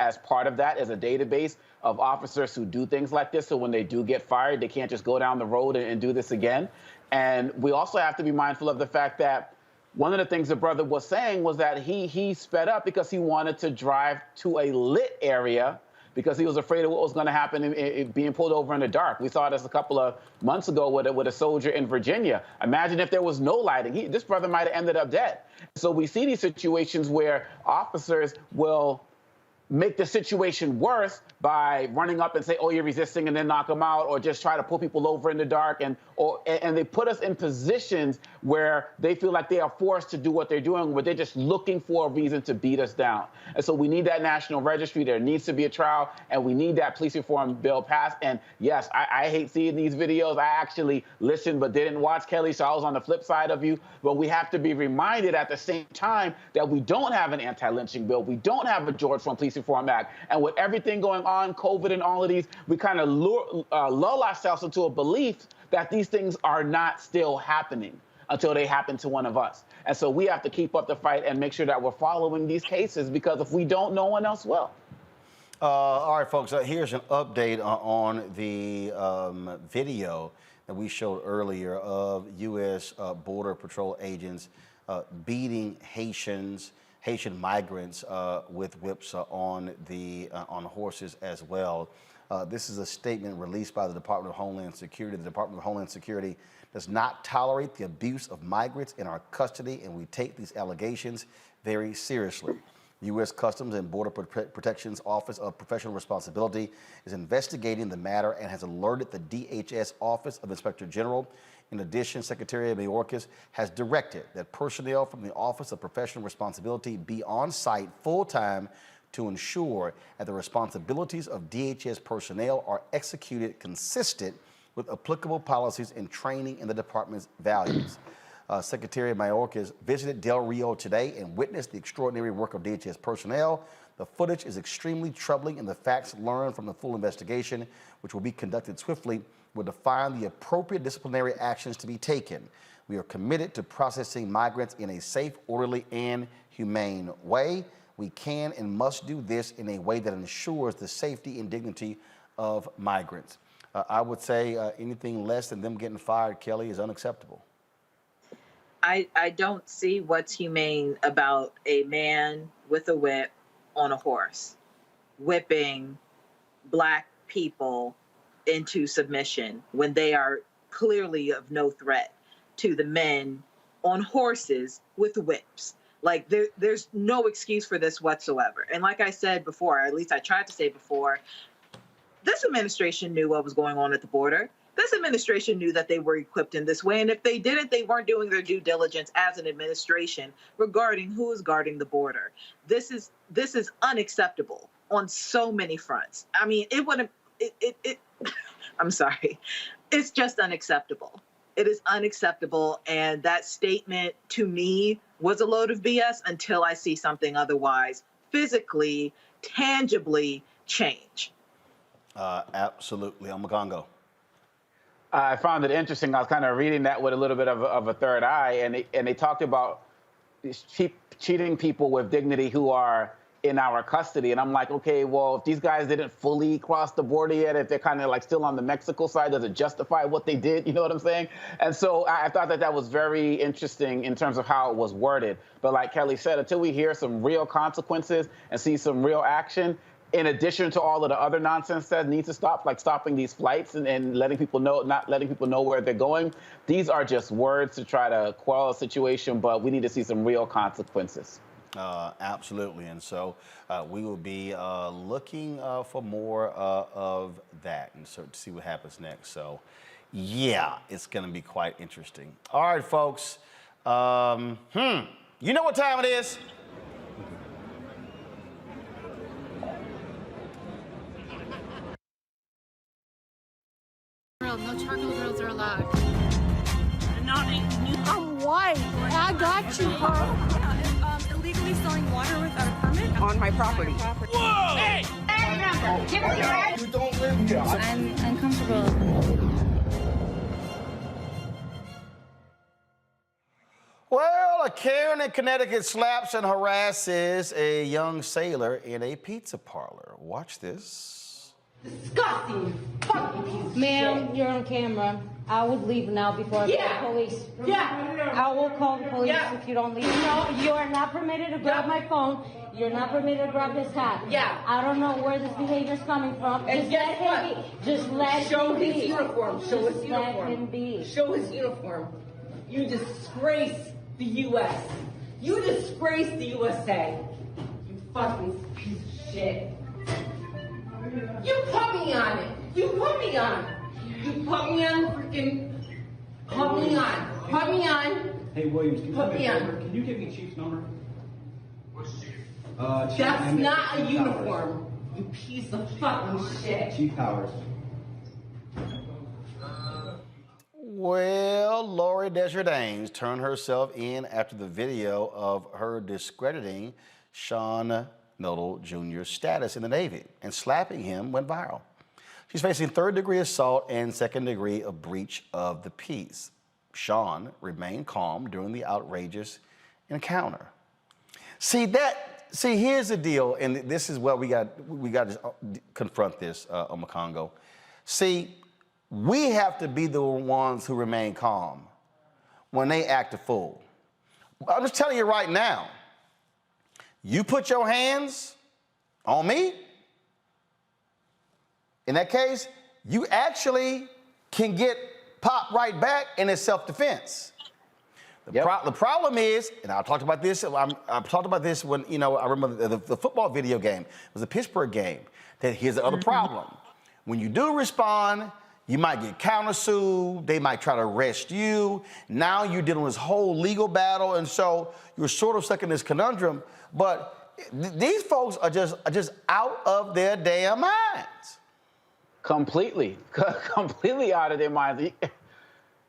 Speaker 11: as part of that is a database of officers who do things like this. So when they do get fired, they can't just go down the road and do this again. And we also have to be mindful of the fact that one of the things the brother was saying was that he sped up because he wanted to drive to a lit area because he was afraid of what was going to happen in being pulled over in the dark. We saw this a couple of months ago with a soldier in Virginia. Imagine if there was no lighting. This brother might have ended up dead. So we see these situations where officers will make the situation worse by running up and say, oh, you're resisting, and then knock them out, or just try to pull people over in the dark. And they put us in positions where they feel like they are forced to do what they're doing, where they're just looking for a reason to beat us down. And so we need that national registry. There needs to be a trial, and we need that police reform bill passed. And yes, I hate seeing these videos. I actually listened but didn't watch, Kelly, so I was on the flip side of you. But we have to be reminded at the same time that we don't have an anti-lynching bill. We don't have a George Floyd Police Reform Act. And with everything going on, COVID and all of these, we kind of lull ourselves into a belief that these things are not still happening until they happen to one of us. And so we have to keep up the fight and make sure that we're following these cases, because if we don't, no one else will.
Speaker 1: All right, folks, here's an update on the video that we showed earlier of U.S. Border Patrol agents beating Haitian migrants with whips on horses as well. This is a statement released by the Department of Homeland Security. The Department of Homeland Security does not tolerate the abuse of migrants in our custody, and we take these allegations very seriously. U.S. Customs and Border Protection's Office of Professional Responsibility is investigating the matter and has alerted the DHS Office of Inspector General. In addition, Secretary Mayorkas has directed that personnel from the Office of Professional Responsibility be on site full-time to ensure that the responsibilities of DHS personnel are executed consistent with applicable policies and training in the department's values. Secretary Mayorkas visited Del Rio today and witnessed the extraordinary work of DHS personnel. The footage is extremely troubling, and the facts learned from the full investigation, which will be conducted swiftly, will define the appropriate disciplinary actions to be taken. We are committed to processing migrants in a safe, orderly, and humane way. We can and must do this in a way that ensures the safety and dignity of migrants. I would say anything less than them getting fired, Kelly, is unacceptable.
Speaker 12: I don't see what's humane about a man with a whip on a horse whipping Black people into submission when they are clearly of no threat to the men on horses with whips. Like, there's no excuse for this whatsoever. And like I said before, or at least I tried to say before, this administration knew what was going on at the border. This administration knew that they were equipped in this way. And if they didn't, they weren't doing their due diligence as an administration regarding who is guarding the border. This is unacceptable on so many fronts. I mean, I'm sorry. It's just unacceptable. It is unacceptable. And that statement to me was a load of BS until I see something otherwise physically, tangibly change.
Speaker 1: Absolutely. I'm Magongo.
Speaker 11: I found it interesting. I was kind of reading that with a little bit of a third eye, and they talked about cheating people with dignity who are in our custody. And I'm like, okay, well, if these guys didn't fully cross the border yet, if they're kind of like still on the Mexico side, does it justify what they did? You know what I'm saying? And so I thought that was very interesting in terms of how it was worded. But like Kelly said, until we hear some real consequences and see some real action, in addition to all of the other nonsense that needs to stop, like stopping these flights and letting people know, not letting people know where they're going, these are just words to try to quell a situation, but we need to see some real consequences.
Speaker 1: Absolutely. And so we will be looking for more of that and so to see what happens next. So, yeah, it's going to be quite interesting. All right, folks. You know what time it is?
Speaker 5: No charcoal grills are allowed.
Speaker 6: I'm white. I got you, Carl.
Speaker 5: Yeah, illegally selling water without a permit
Speaker 17: on my property.
Speaker 5: Whoa!
Speaker 6: Hey!
Speaker 21: You don't live here.
Speaker 5: I'm uncomfortable.
Speaker 1: Well, Well, a Karen in Connecticut slaps and harasses a young sailor in a pizza parlor. Watch this.
Speaker 7: Disgusting. Ma'am, you're on camera. I would leave now before I call the police. Yeah. I will call the police if you don't leave. No, you are not permitted to grab my phone. You're not permitted to grab this hat. Yeah. I don't know where this behavior is coming from.
Speaker 8: And
Speaker 7: just let him be. Just let
Speaker 8: Show
Speaker 7: him be.
Speaker 8: his uniform. Show his
Speaker 7: just
Speaker 8: uniform.
Speaker 7: let him be.
Speaker 8: Show his uniform. You disgrace the U.S. You disgrace the USA. You fucking piece of shit. You put me on it. You put me on it. You put me on freaking. Put me on. Put me on.
Speaker 9: Hey, Williams, can
Speaker 8: Put me on.
Speaker 9: Can you give me Chief's number?
Speaker 8: What's Chief?
Speaker 9: Chief
Speaker 8: That's not a
Speaker 9: Chief
Speaker 8: uniform. You piece of fucking shit.
Speaker 9: Chief Powers.
Speaker 1: Well, Lori Desjardins turned herself in after the video of her discrediting Sean Myrtle Jr.'s status in the Navy and slapping him went viral. She's facing third-degree assault and second degree of breach of the peace. Sean remained calm during the outrageous encounter. See, here's the deal, and this is what we got to confront this, Omakongo. See, we have to be the ones who remain calm when they act a fool. I'm just telling you right now, you put your hands on me, in that case, you actually can get popped right back, and it's self-defense. The problem is, and I talked about this. I've talked about this when I remember the football video game. It was a Pittsburgh game. That here's the other problem: when you do respond, you might get countersued. They might try to arrest you. Now you're dealing with this whole legal battle, and so you're sort of stuck in this conundrum. But these folks are just out of their damn minds.
Speaker 11: Completely out of their minds.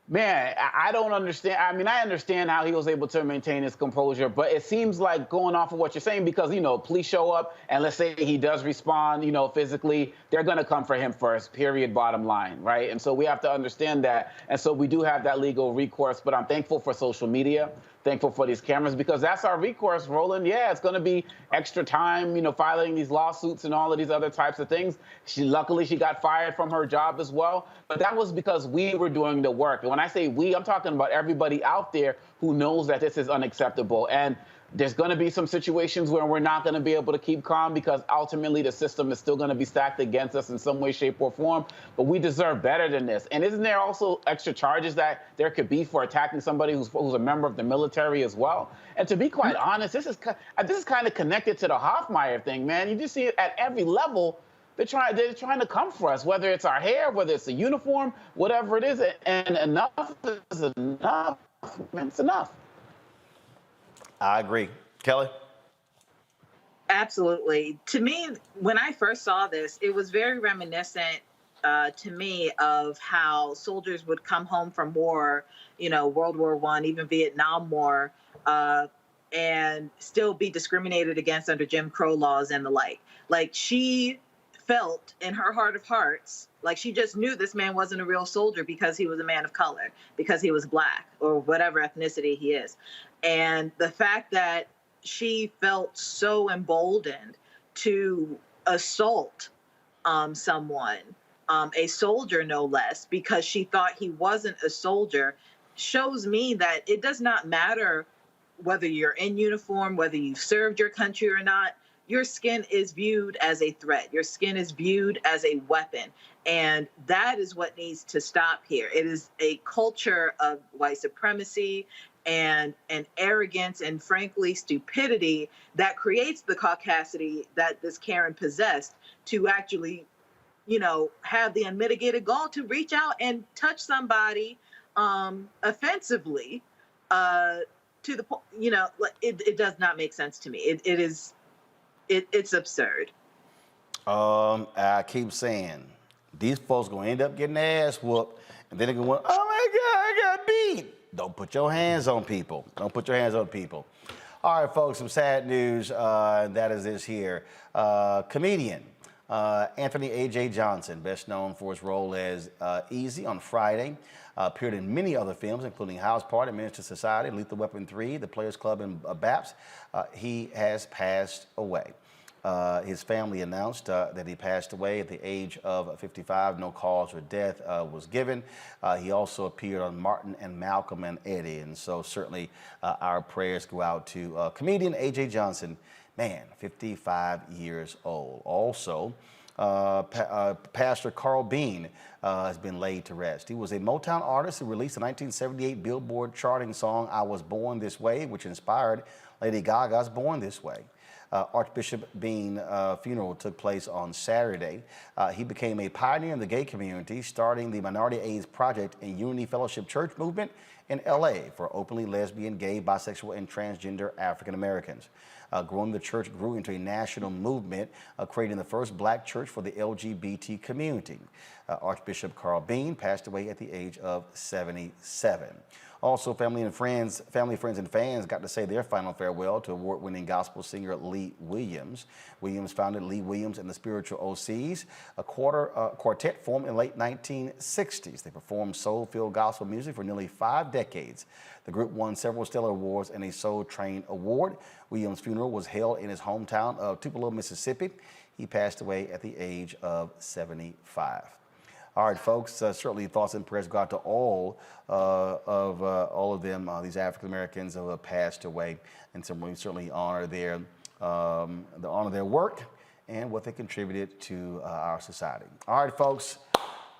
Speaker 11: Man, I don't understand. I mean, I understand how he was able to maintain his composure, but it seems like going off of what you're saying, because, police show up and let's say he does respond, physically, they're going to come for him first, period, bottom line, right? And so we have to understand that. And so we do have that legal recourse, but I'm thankful for social media, thankful for these cameras, because that's our recourse, Roland. Yeah, it's going to be extra time, filing these lawsuits and all of these other types of things. Luckily, she got fired from her job as well, but that was because we were doing the work. And when I say we, I'm talking about everybody out there who knows that this is unacceptable. And there's going to be some situations where we're not going to be able to keep calm because ultimately the system is still going to be stacked against us in some way, shape, or form. But we deserve better than this. And isn't there also extra charges that there could be for attacking somebody who's a member of the military as well? And to be quite honest, this is kind of connected to the Hoffmeyer thing, man. You just see it at every level. They're trying to come for us, whether it's our hair, whether it's a uniform, whatever it is. And enough is enough. Man, it's enough.
Speaker 1: I agree. Kelly?
Speaker 12: Absolutely. To me, when I first saw this, it was very reminiscent to me of how soldiers would come home from war, World War I, even Vietnam War, and still be discriminated against under Jim Crow laws and the like. Like, she felt in her heart of hearts, like she just knew this man wasn't a real soldier because he was a man of color, because he was Black or whatever ethnicity he is. And the fact that she felt so emboldened to assault someone, a soldier no less, because she thought he wasn't a soldier, shows me that it does not matter whether you're in uniform, whether you've served your country or not. Your skin is viewed as a threat. Your skin is viewed as a weapon. And that is what needs to stop here. It is a culture of white supremacy and arrogance and, frankly, stupidity that creates the caucasity that this Karen possessed to actually, have the unmitigated gall to reach out and touch somebody offensively to the point, it does not make sense to me. It's absurd.
Speaker 1: I keep saying, these folks going to end up getting their ass whooped, and then they're going to, oh my God, I got beat. Don't put your hands on people. Don't put your hands on people. All right, folks, some sad news, and that is this here. Comedian Anthony A.J. Johnson, best known for his role as Easy on Friday, appeared in many other films, including House Party, Minister Society, Lethal Weapon 3, The Players Club, and BAPS. He has passed away. His family announced that he passed away at the age of 55. No cause for death was given. He also appeared on Martin and Malcolm and Eddie. And so certainly our prayers go out to comedian A.J. Johnson. Man, 55 years old. Also, Pastor Carl Bean has been laid to rest. He was a Motown artist who released the 1978 Billboard charting song, I Was Born This Way, which inspired Lady Gaga's Born This Way. Archbishop Bean funeral took place on Saturday. He became a pioneer in the gay community, starting the Minority AIDS Project and Unity Fellowship Church movement in LA for openly lesbian, gay, bisexual, and transgender African Americans. Growing, the church grew into a national movement, creating the first black church for the LGBT community. Archbishop Carl Bean passed away at the age of 77. Also, family, friends, and fans got to say their final farewell to award-winning gospel singer Lee Williams. Williams founded Lee Williams and the Spiritual OCs, a quartet formed in the late 1960s. They performed soul-filled gospel music for nearly 5 decades. The group won several Stellar Awards and a Soul Train Award. Williams' funeral was held in his hometown of Tupelo, Mississippi. He passed away at the age of 75. All right, folks, certainly thoughts and prayers go out to all of them, these African Americans who have passed away, and we certainly honor their work and what they contributed to our society. All right, folks,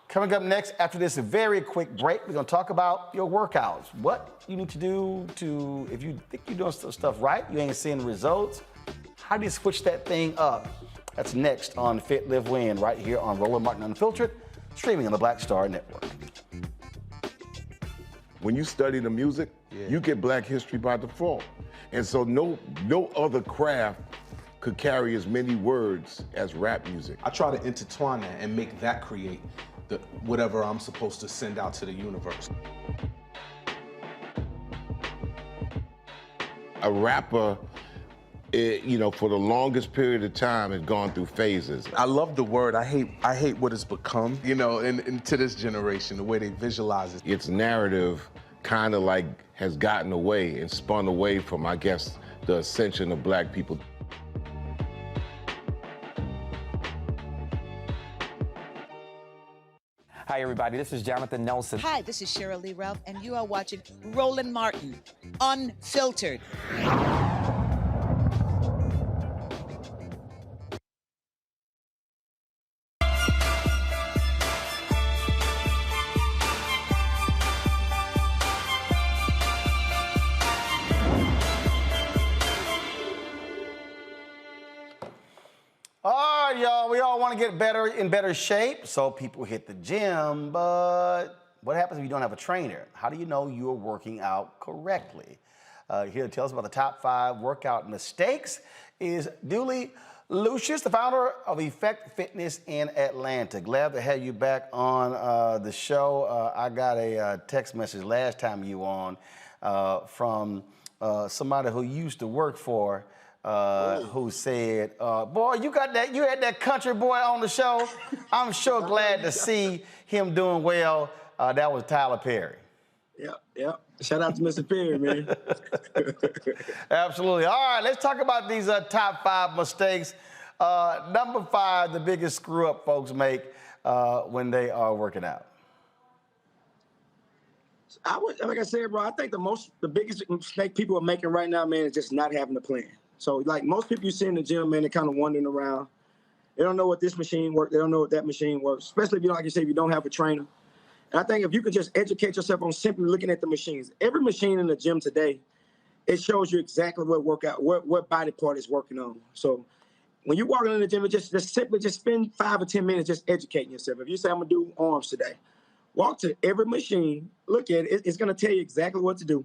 Speaker 1: coming up next after this very quick break, we're going to talk about your workouts. What you need to do if you think you're doing stuff right, you ain't seeing the results, how do you switch that thing up? That's next on Fit, Live, Win, right here on Roland Martin Unfiltered, streaming on the Black Star Network.
Speaker 21: When you study the music, you get Black history by default. And so no other craft could carry as many words as rap music.
Speaker 10: I try to intertwine that and make that create whatever I'm supposed to send out to the universe.
Speaker 21: A rapper, for the longest period of time, has gone through phases.
Speaker 10: I love the word. I hate what it's become, and to this generation, the way they visualize it.
Speaker 21: Its narrative kind of has gotten away and spun away from, I guess, the ascension of Black people.
Speaker 13: Hi, everybody. This is Jonathan Nelson.
Speaker 14: Hi, this is Cheryl Lee Ralph, and you are watching Roland Martin Unfiltered.
Speaker 1: All right, y'all, we all want to get in better shape, so people hit the gym, but what happens if you don't have a trainer? How do you know you're working out correctly? Here to tell us about the top 5 workout mistakes is Dooley Lucius, the founder of Effect Fitness in Atlanta. Glad to have you back on the show. I got a text message last time you were on from somebody who used to work for who said, boy, you had that country boy on the show. I'm sure glad to see him doing well. That was Tyler Perry.
Speaker 15: Yep. Shout out to Mr. Perry, man.
Speaker 1: Absolutely. All right, let's talk about these top 5 mistakes. Number 5, the biggest screw up folks make when they are working out.
Speaker 15: Like I said, bro, I think the biggest mistake people are making right now, man, is just not having a plan. So, like most people you see in the gym, man, they're kind of wandering around. They don't know what this machine works. They don't know what that machine works, especially if like you say, if you don't have a trainer. And I think if you could just educate yourself on simply looking at the machines. Every machine in the gym today, it shows you exactly what body part is working on. So when you're walking in the gym, just simply spend 5 or 10 minutes just educating yourself. If you say, I'm going to do arms today, walk to every machine, look at it. It's going to tell you exactly what to do.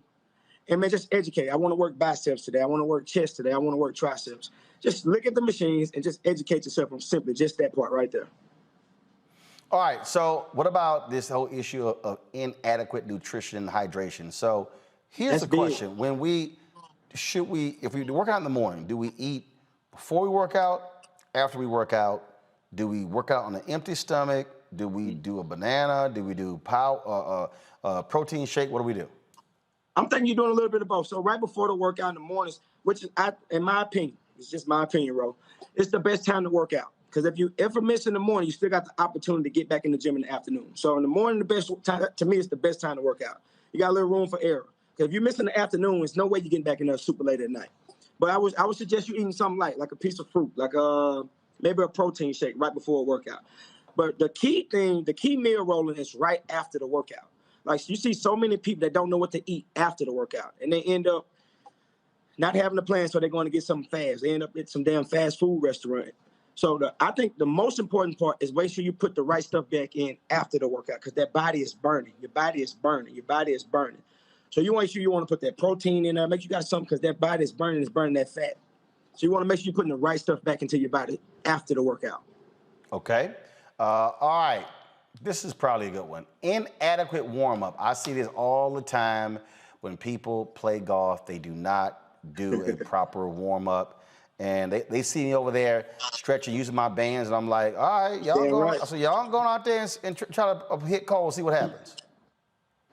Speaker 15: And man, just educate. I want to work biceps today. I want to work chest today. I want to work triceps. Just look at the machines and just educate yourself on simply just that part right there.
Speaker 1: All right, so what about this whole issue of inadequate nutrition and hydration? So here's the question. If we work out in the morning, do we eat before we work out, after we work out, Do we work out on an empty stomach? Do we do a banana? Do we do protein shake? What do we do?
Speaker 15: I'm thinking you're doing a little bit of both. So right before the workout in the mornings, which is, in my opinion, it's just my opinion, bro, it's the best time to work out. Because if you ever miss in the morning, you still got the opportunity to get back in the gym in the afternoon. So in the morning, the best time, to me, it's the best time to work out. You got a little room for error. Because if you miss in the afternoon, there's no way you're getting back in there super late at night. But I would suggest you eating something light, like a piece of fruit, like maybe a protein shake right before a workout. But the key meal rolling is right after the workout. Like, you see so many people that don't know what to eat after the workout, and they end up not having a plan, so they're going to get something fast. They end up at some damn fast food restaurant. So I think the most important part is make sure you put the right stuff back in after the workout, because that body is burning. Your body is burning. Your body is burning. So you make sure you want to put that protein in there. Make sure you got something, because that body is burning that fat. So you want to make sure you're putting the right stuff back into your body after the workout.
Speaker 1: Okay. All right. This is probably a good one. Inadequate warm-up. I see this all the time when people play golf. They do not do a proper warm-up. And they see me over there stretching, using my bands, and I'm like, all right, y'all going out there and try to hit cold, see what happens.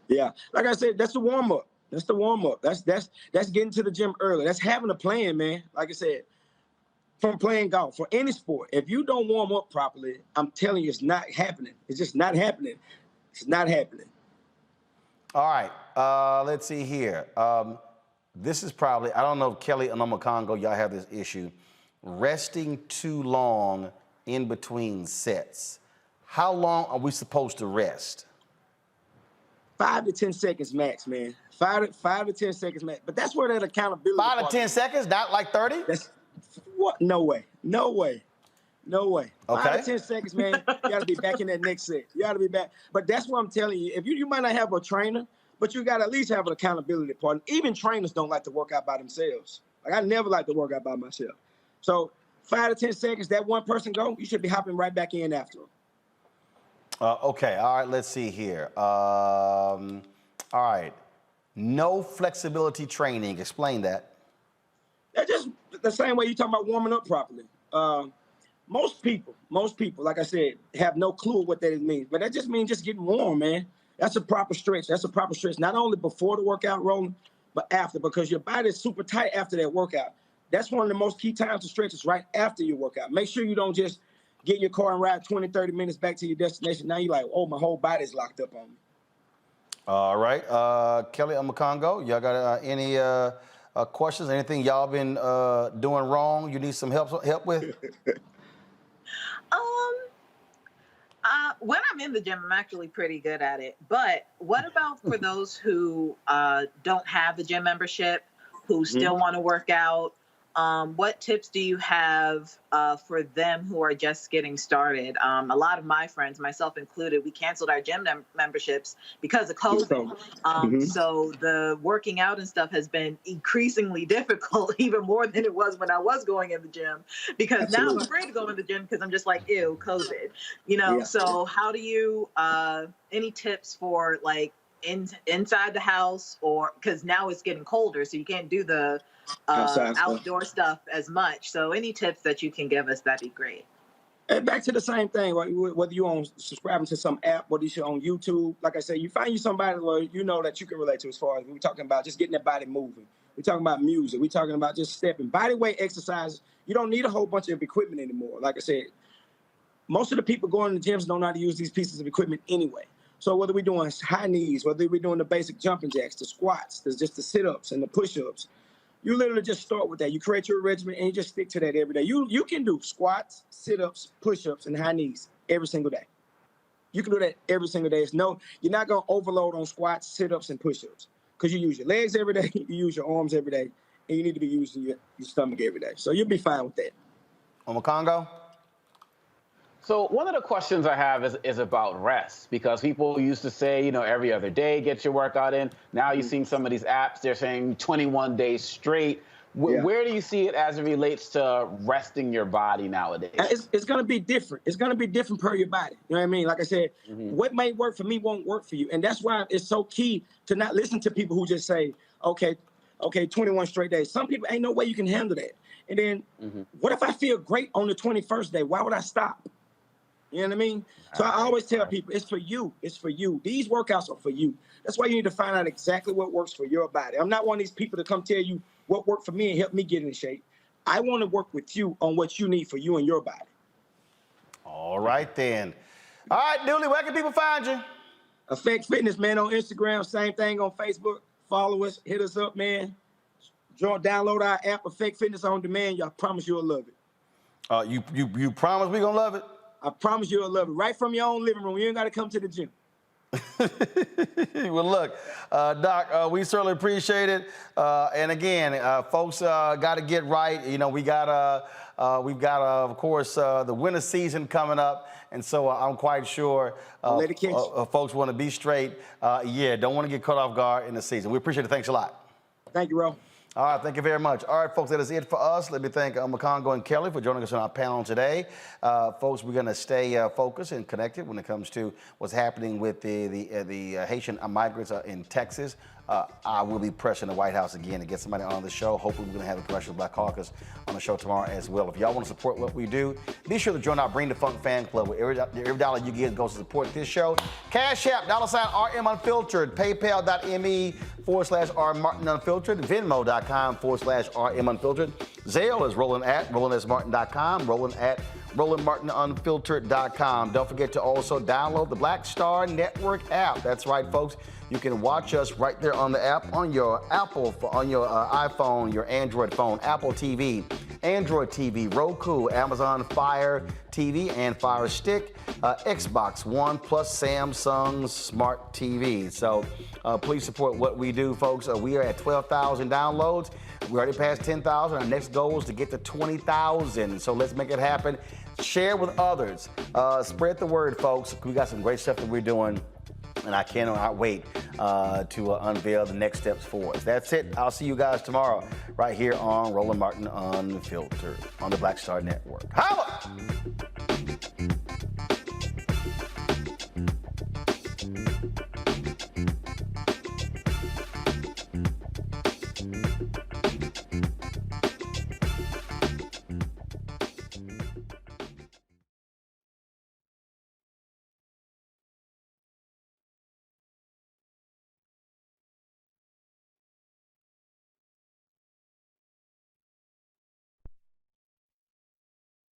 Speaker 15: Yeah. Like I said, that's the warm-up. That's the warm-up. That's getting to the gym early. That's having a plan, man. Like I said, from playing golf, for any sport, if you don't warm up properly, I'm telling you, it's not happening. It's just not happening. It's not happening.
Speaker 1: All right, let's see here. This is probably, I don't know if Kelly and Congo, y'all have this issue. Resting too long in between sets. How long are we supposed to rest?
Speaker 15: 5 to 10 seconds max, man. 5 to 10 seconds max. But that's where that accountability.
Speaker 1: 5 to 10 seconds, not like 30?
Speaker 15: What? No way. No way. No way.
Speaker 1: Okay.
Speaker 15: 5 to 10 seconds, man. You got to be back in that next set. You got to be back. But that's what I'm telling you. If you might not have a trainer, but you got to at least have an accountability partner. Even trainers don't like to work out by themselves. Like, I never like to work out by myself. So 5 to 10 seconds, that one person go, you should be hopping right back in after them.
Speaker 1: Okay. All right. Let's see here. All right. No flexibility training. Explain that.
Speaker 15: That's just the same way you talking about warming up properly. Most people, like I said, have no clue what that means. But that just means just getting warm, man. That's a proper stretch. That's a proper stretch, not only before the workout rolling, but after, because your body is super tight after that workout. That's one of the most key times to stretch is right after your workout. Make sure you don't just get in your car and ride 20, 30 minutes back to your destination. Now you're like, oh, my whole body's locked up on me.
Speaker 1: All right. Kelly Congo, y'all got any questions? Anything y'all been doing wrong you need some help with?
Speaker 12: When I'm in the gym, I'm actually pretty good at it. But what about for those who don't have the gym membership, who still want to work out? What tips do you have for them who are just getting started? A lot of my friends, myself included, we canceled our gym memberships because of COVID. So the working out and stuff has been increasingly difficult, even more than it was when I was going in the gym, because now I'm afraid to go in the gym because I'm just like, ew, COVID, you know? Yeah. So how do you, any tips for like inside the house, or because now it's getting colder, so you can't do the outdoor stuff as much. So any tips that you can give us, that'd be great.
Speaker 15: And back to the same thing, right? Whether you're subscribing to some app, whether you're on YouTube, like I said, you find you somebody where you know that you can relate to, as far as we're talking about just getting that body moving. We're talking about music. We're talking about just stepping. Body weight exercises. You don't need a whole bunch of equipment anymore. Like I said, most of the people going to the gyms don't know how to use these pieces of equipment anyway. So whether we're doing high knees, whether we're doing the basic jumping jacks, the squats, there's just the sit-ups and the push-ups, you literally just start with that. You create your regimen and you just stick to that every day. You can do squats, sit-ups, push-ups, and high knees every single day. You can do that every single day. You're not going to overload on squats, sit-ups, and push-ups, because you use your legs every day, you use your arms every day, and you need to be using your stomach every day. So you'll be fine with that.
Speaker 1: Congo?
Speaker 11: So one of the questions I have is about rest, because people used to say, every other day, get your workout in. Now you're seeing some of these apps, they're saying 21 days straight. Where do you see it as it relates to resting your body nowadays?
Speaker 15: It's going to be different. It's going to be different per your body. You know what I mean? Like I said, what may work for me won't work for you. And that's why it's so key to not listen to people who just say, okay, 21 straight days. Some people, ain't no way you can handle that. And then what if I feel great on the 21st day? Why would I stop? You know what I mean? So I always tell people, it's for you. It's for you. These workouts are for you. That's why you need to find out exactly what works for your body. I'm not one of these people to come tell you what worked for me and help me get in shape. I want to work with you on what you need for you and your body.
Speaker 1: All right, then. All right, Dooley, where can people find you?
Speaker 15: Effect Fitness, man, on Instagram. Same thing on Facebook. Follow us. Hit us up, man. Download our app, Effect Fitness on Demand. I promise you'll love it.
Speaker 1: You promise we gonna love it?
Speaker 15: I promise you'll love it. Right from your own living room. You ain't got to come to the gym.
Speaker 1: Well, look, Doc, we certainly appreciate it. And again, folks got to get right. You know, we've got, of course, the winter season coming up. And so I'm quite sure folks want to be straight. Don't want to get caught off guard in the season. We appreciate it. Thanks a lot.
Speaker 15: Thank you, Ro.
Speaker 1: All right, thank you very much. All right, folks, that is it for us. Let me thank Makongo and Kelly for joining us on our panel today. Folks, we're going to stay focused and connected when it comes to what's happening with the Haitian migrants in Texas. I will be pressing the White House again to get somebody on the show. Hopefully, we're going to have the Congressional Black Caucus on the show tomorrow as well. If y'all want to support what we do, be sure to join our Bring the Funk fan club. Where every dollar you get goes to support this show. Cash App, $RM Unfiltered, PayPal.me/R Martin Unfiltered, Venmo.com/RM Unfiltered. Zelle is Roland@RolandSMartin.com, Roland@RolandMartinUnfiltered.com. Don't forget to also download the Black Star Network app. That's right, folks. You can watch us right there on the app on your iPhone, your Android phone, Apple TV, Android TV, Roku, Amazon Fire TV and Fire Stick, Xbox One, plus Samsung Smart TV. So please support what we do, folks. We are at 12,000 downloads. We already passed 10,000. Our next goal is to get to 20,000. So let's make it happen. Share with others. Spread the word, folks. We got some great stuff that we're doing. And I cannot wait to unveil the next steps for us. That's it. I'll see you guys tomorrow right here on Roland Martin Unfiltered on the Black Star Network. Holla!